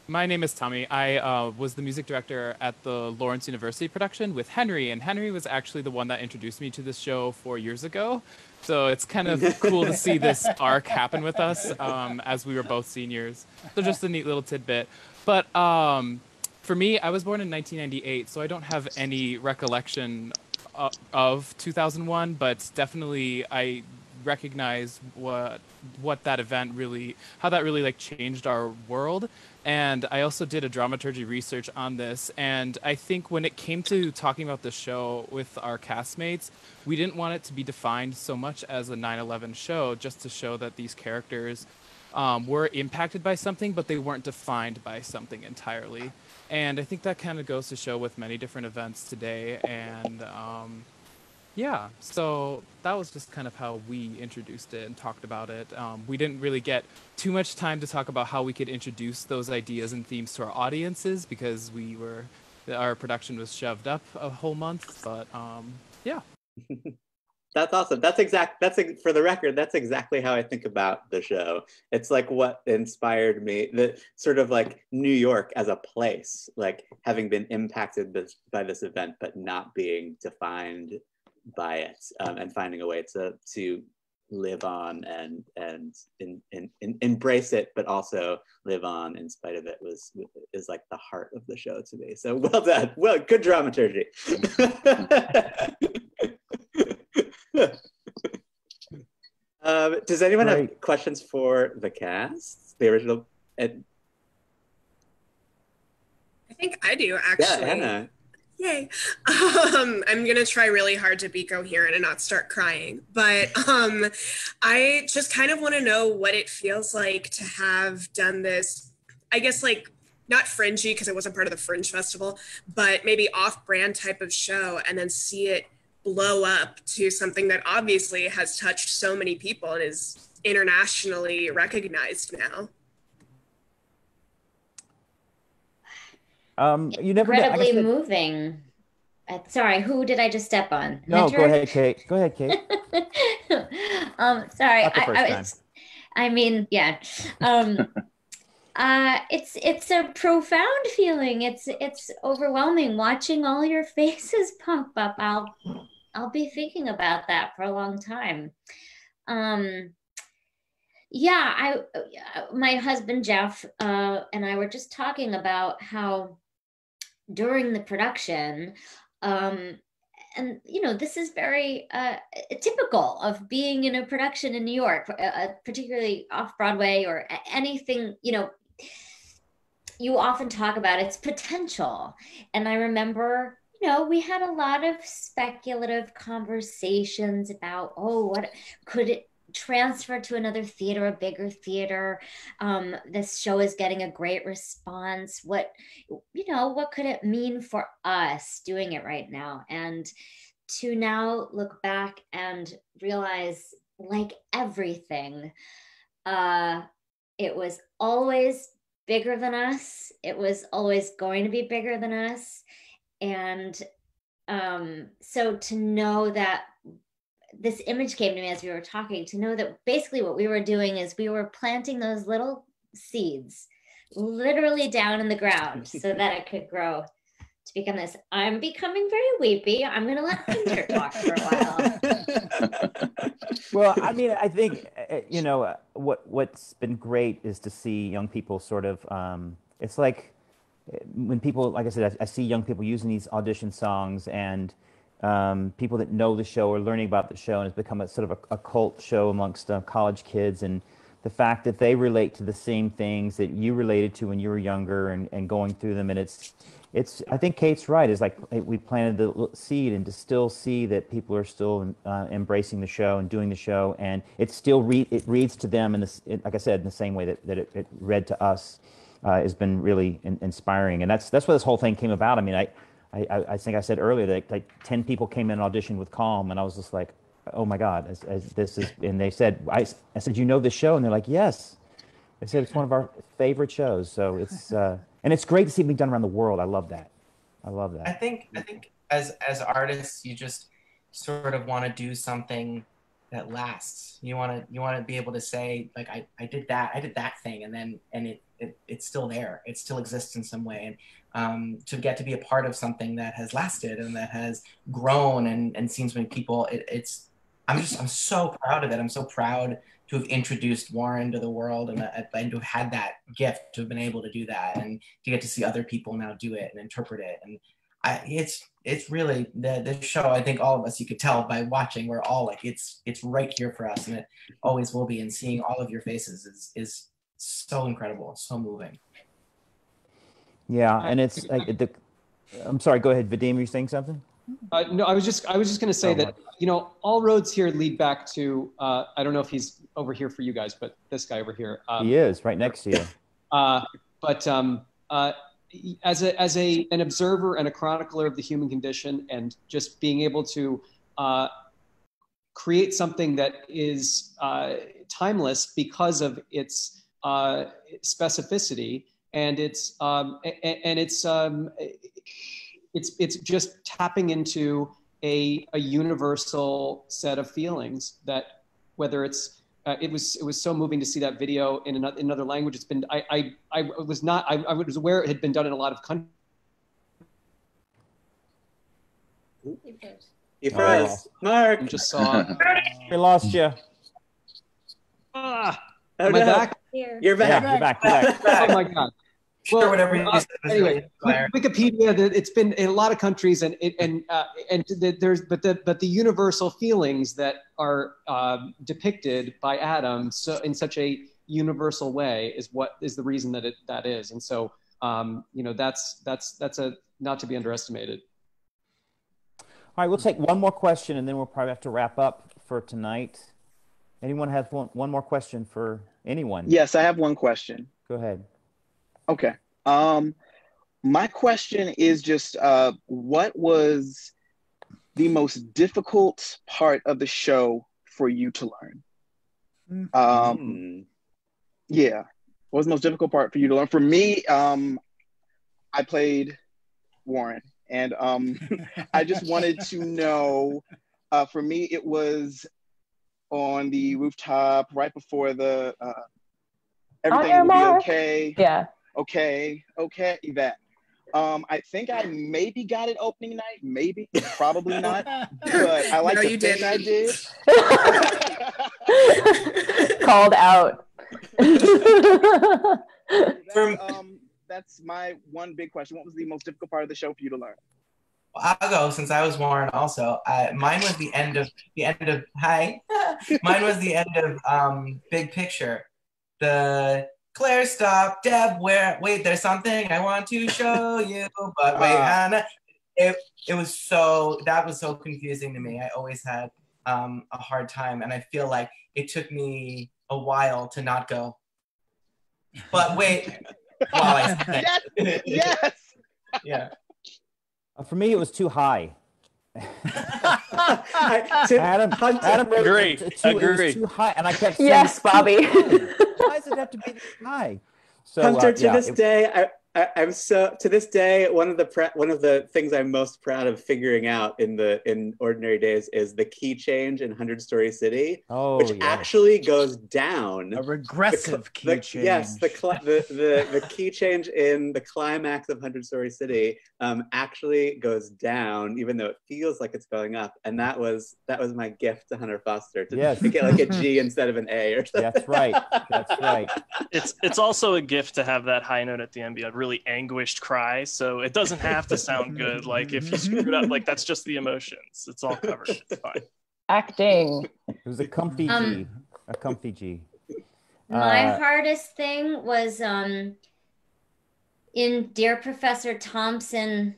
My name is Tommy. I was the music director at the Lawrence University production with Henry, and Henry was actually the one that introduced me to this show 4 years ago. So it's kind of cool to see this arc happen with us as we were both seniors. So just a neat little tidbit. But for me, I was born in 1998, so I don't have any recollection of 2001, but definitely I recognize what that event really, how that really like changed our world. And I also did a dramaturgy research on this, and I think when it came to talking about the show with our castmates, we didn't want it to be defined so much as a 9/11 show, just to show that these characters were impacted by something, but they weren't defined by something entirely. And I think that kind of goes to show with many different events today. And yeah, so that was just kind of how we introduced it and talked about it. We didn't really get too much time to talk about how we could introduce those ideas and themes to our audiences because our production was shoved up a whole month. But yeah. That's awesome. For the record, that's exactly how I think about the show. It's like what inspired me, the sort of like New York as a place, like having been impacted by this event, but not being defined by it, and finding a way to live on and embrace it, but also live on in spite of it is like the heart of the show to me. So well done. Well, good dramaturgy. Does anyone have questions for the cast? The original? I think I do, actually. Yeah, Anna. Yay. I'm gonna try really hard to be coherent and not start crying, but I just kind of want to know what it feels like to have done this, I guess, like not fringy because it wasn't part of the Fringe Festival, but maybe off-brand type of show, and then see it blow up to something that obviously has touched so many people and is internationally recognized now. You never Incredibly moving. Sorry, who did I just step on? No, Hunter? go ahead, Kate. Go ahead, Kate. Sorry. Not the first time. I mean, yeah. It's a profound feeling. It's overwhelming watching all your faces pop up. I'll be thinking about that for a long time. Yeah, my husband Jeff and I were just talking about how during the production, and this is very typical of being in a production in New York, particularly off-Broadway or anything, you often talk about its potential. And I remember, we had a lot of speculative conversations about, what could it transfer to another theater, a bigger theater? This show is getting a great response. What could it mean for us doing it right now? And to now look back and realize, like everything, it was always bigger than us. It was always going to be bigger than us. And so to know that, this image came to me as we were talking, to know that basically what we were doing is we were planting those little seeds literally down in the ground so that it could grow to become this. I'm becoming very weepy. I'm going to let Hunter talk for a while. Well, I mean, I think, what's been great is to see young people sort of, it's like when people, like I said, I see young people using these audition songs, and people that know the show are learning about the show, and it's become a sort of a cult show amongst college kids. And the fact that they relate to the same things that you related to when you were younger, and going through them. And it's I think Kate's right. It's like we planted the seed, and to still see that people are still embracing the show and doing the show, and it still it reads to them like I said, in the same way that it read to us, has been really inspiring. And that's where this whole thing came about. I mean, I think I said earlier that like 10 people came in and auditioned with Calm, and I was just like, oh my God, this is, and they said, I said, you know this show? And they're like, yes. They said it's one of our favorite shows. So it's, and it's great to see it being done around the world. I love that. I think as artists, you just sort of want to do something that lasts. You want to be able to say, like, I did that thing, and it's still there. It still exists in some way. And to get to be a part of something that has lasted and that has grown and seen so many people, I'm so proud of it. I'm so proud to have introduced Warren to the world, and to have had that gift, to have been able to do that, and to get to see other people now do it and interpret it. And it's really the show. I think all of us, you could tell by watching, we're all like, it's right here for us, and it always will be. And seeing all of your faces is so incredible, so moving. Yeah, and it's like I'm sorry. Go ahead, Vadim. Are you saying something? No, I was just going to say that, all roads here lead back to, I don't know if he's over here for you guys, but this guy over here. He is right next to you. But as an observer and a chronicler of the human condition, and just being able to create something that is timeless because of its specificity, and it's just tapping into a universal set of feelings that, whether it's it was so moving to see that video in another language. It's been I was aware it had been done in a lot of countries. You froze, Mark. Just saw. We lost you. Am I back? You're back. Yeah, you're back. Oh my God. Well, whatever you said, anyway, Wikipedia, it's been in a lot of countries, and there's but the universal feelings that are depicted by Adam in such a universal way is what is the reason that is. And so that's a not to be underestimated. All right, we'll take one more question, and then we'll probably have to wrap up for tonight. Anyone have one more question for anyone? Yes, I have one question. Go ahead. Okay. My question is just, what was the most difficult part of the show for you to learn? Yeah. What was the most difficult part for you to learn? For me, I played Warren, and I just wanted to know, for me, it was on the rooftop right before the Everything your will be mark. okay. Yeah. Okay, Yvette. I think I maybe got it opening night, maybe, probably not, but I like No, to you think I did. Called out. That's my one big question. What was the most difficult part of the show for you to learn? Well, I'll go since I was Warren also. Mine was the end of hi. Mine was the end of Big Picture. The Claire, stop, Deb, wait, there's something I want to show you, but wait, Hannah. It was that was so confusing to me. I always had a hard time, and I feel like it took me a while to not go. But wait, while I sang. Yes. Yeah. For me, it was too high. Adam agree. It was too high, and I kept saying, yes, Bobby. why does it have to be this high? So Hunter, to this day, I'm so to this day one of the things I'm most proud of figuring out in Ordinary Days is the key change in 100 Story City, which actually goes down. A regressive key change. Yes, the key change in the climax of 100 Story City actually goes down, even though it feels like it's going up. And that was my gift to Hunter Foster to get like a G instead of an A or something. That's right. That's right. It's also a gift to have that high note at the end be a really anguished cry, so it doesn't have to sound good. Like if you screw it up, like that's just the emotions. It's all covered. It's fine. Acting. It was a comfy G. A comfy G. My hardest thing was in Dear Professor Thompson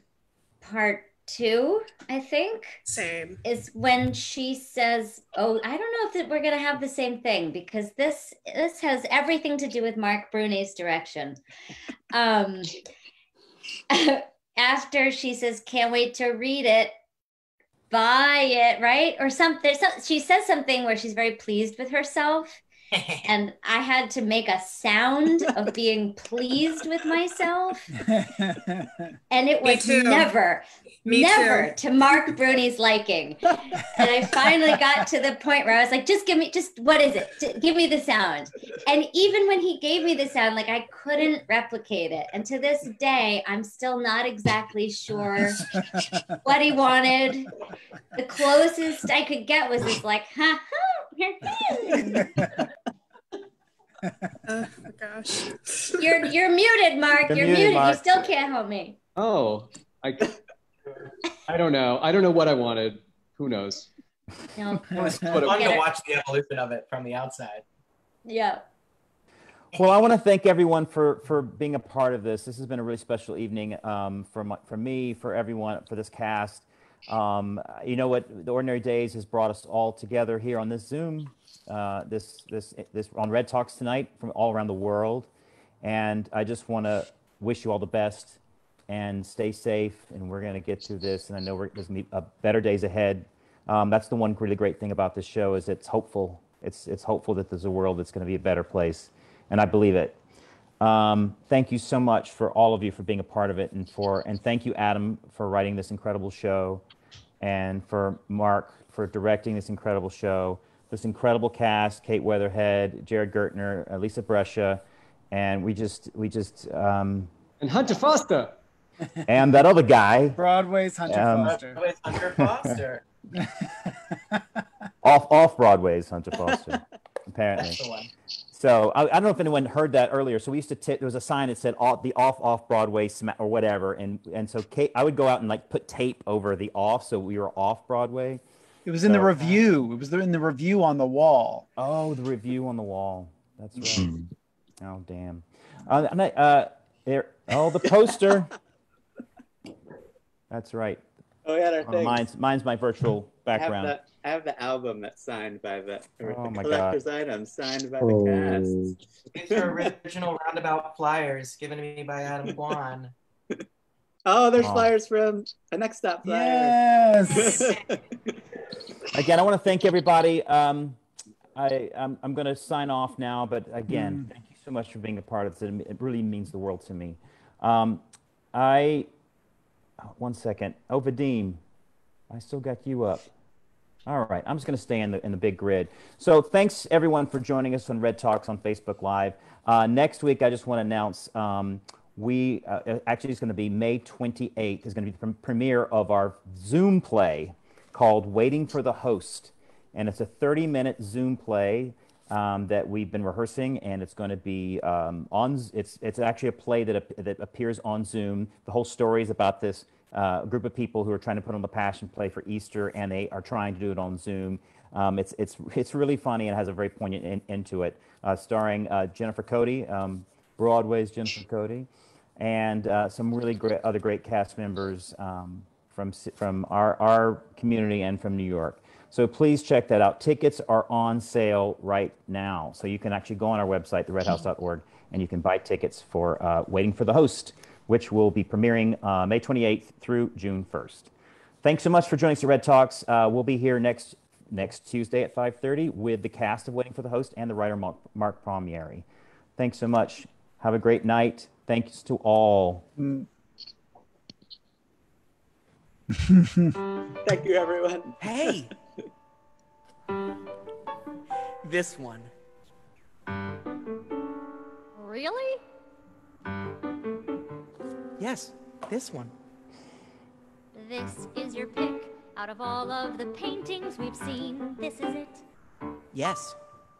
Part 2, I think. Same. Is when she says, oh, I don't know if we're going to have the same thing, because this has everything to do with Mark Bruni's direction. After she says, can't wait to read it, buy it, right? Or something. She says something where she's very pleased with herself. And I had to make a sound of being pleased with myself. And it was never to Mark Bruni's liking. And I finally got to the point where I was like, what is it? Give me the sound. And even when he gave me the sound, like I couldn't replicate it. And to this day, I'm still not exactly sure what he wanted. The closest I could get was this like, ha ha. Oh gosh. You're muted, Mark. You're muted. Mark. You still can't help me. Oh, I don't know. I don't know what I wanted. Who knows? No. It was fun to watch the evolution of it from the outside. Yeah. Well, I want to thank everyone for being a part of this. This has been a really special evening for me, for everyone, for this cast. You know what? The Ordinary Days has brought us all together here on this Zoom, this on REDTalks tonight from all around the world. And I just want to wish you all the best and stay safe. And we're going to get through this. And I know there's going to be better days ahead. That's the one really great thing about this show is it's hopeful. It's hopeful that there's a world that's going to be a better place. And I believe it. Thank you so much for all of you for being a part of it, and thank you, Adam, for writing this incredible show, and for Mark for directing this incredible show, this incredible cast: Kate Weatherhead, Jared Gertner, Lisa Brescia, and we just and Hunter Foster, and that other guy, Broadway's Hunter Foster. Broadway's Hunter Foster. Off-Broadway's Hunter Foster, apparently. That's the one. So I don't know if anyone heard that earlier. So we used to there was a sign that said the off-Broadway or whatever, and so I would go out and like put tape over the off, so we were off Broadway. It was in the review. It was in the review on the wall. Oh, the review on the wall. That's right. Oh, damn. The poster. That's right. Oh yeah, mine's my virtual background. I have the album that's signed by the my collector's item signed by the cast. These are original roundabout flyers given to me by Adam Kwan. Oh, there's flyers from a Next Stop flyer. Yes. Again, I want to thank everybody. I'm going to sign off now, but again, thank you so much for being a part of this. It really means the world to me. One second. Oh, Vadim, I still got you up. All right, I'm just going to stay in the big grid. So thanks everyone for joining us on Red Talks on Facebook Live. Next week, I just want to announce we actually it's going to be May 28th is going to be the premiere of our Zoom play called "Waiting for the Host," and it's a 30-minute Zoom play that we've been rehearsing, and it's going to be It's actually a play that appears on Zoom. The whole story is about this group of people who are trying to put on the Passion Play for Easter, and they are trying to do it on Zoom. It's really funny and has a very poignant end to it, starring Jennifer Cody, Broadway's Jennifer Cody, and some really other great cast members from our community and from New York. So please check that out. Tickets are on sale right now, so you can actually go on our website, theredhouse.org, and you can buy tickets for Waiting for the Host, which will be premiering May 28th through June 1st. Thanks so much for joining us at Red Talks. We'll be here next Tuesday at 5:30 with the cast of Waiting for the Host and the writer Mark Palmieri. Thanks so much. Have a great night. Thanks to all. Thank you, everyone. Hey! This one. Really? Yes, this one. This is your pick out of all of the paintings we've seen. This is it. Yes.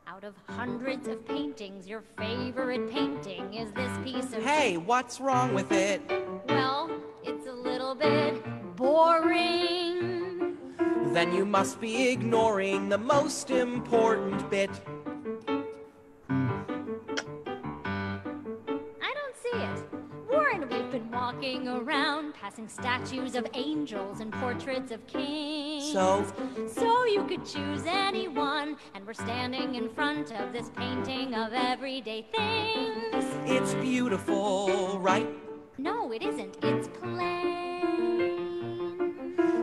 Out of hundreds of paintings, your favorite painting is this piece of... Hey, what's wrong with it? Well, it's a little bit boring. Then you must be ignoring the most important bit. I don't see it. Warren, we've been walking around, passing statues of angels and portraits of kings. So you could choose anyone, and we're standing in front of this painting of everyday things. It's beautiful, right? No, it isn't. It's plain.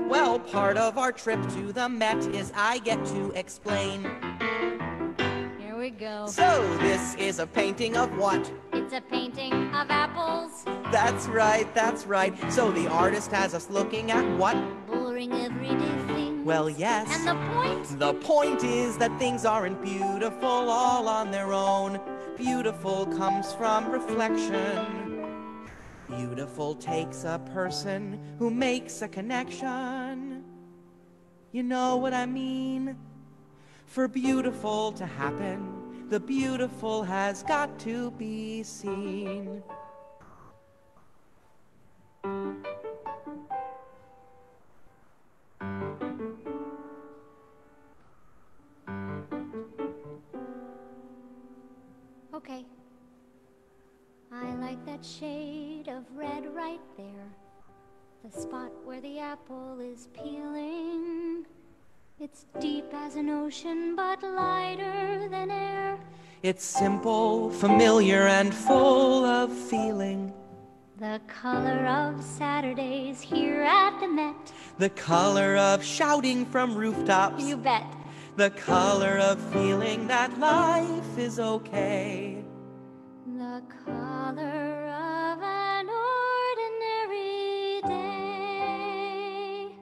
Well, part of our trip to the Met is I get to explain. Here we go. So this is a painting of what? It's a painting of apples. That's right, that's right. So the artist has us looking at what? Boring everyday things. Well, yes. And the point? The point is that things aren't beautiful all on their own. Beautiful comes from reflection. Beautiful takes a person who makes a connection. You know what I mean? For beautiful to happen, the beautiful has got to be seen. Okay. I like that shade of red right there. The spot where the apple is peeling. It's deep as an ocean, but lighter than air. It's simple, familiar, and full of feeling. The color of Saturdays here at the Met. The color of shouting from rooftops. You bet. The color of feeling that life is okay. The color of an ordinary day.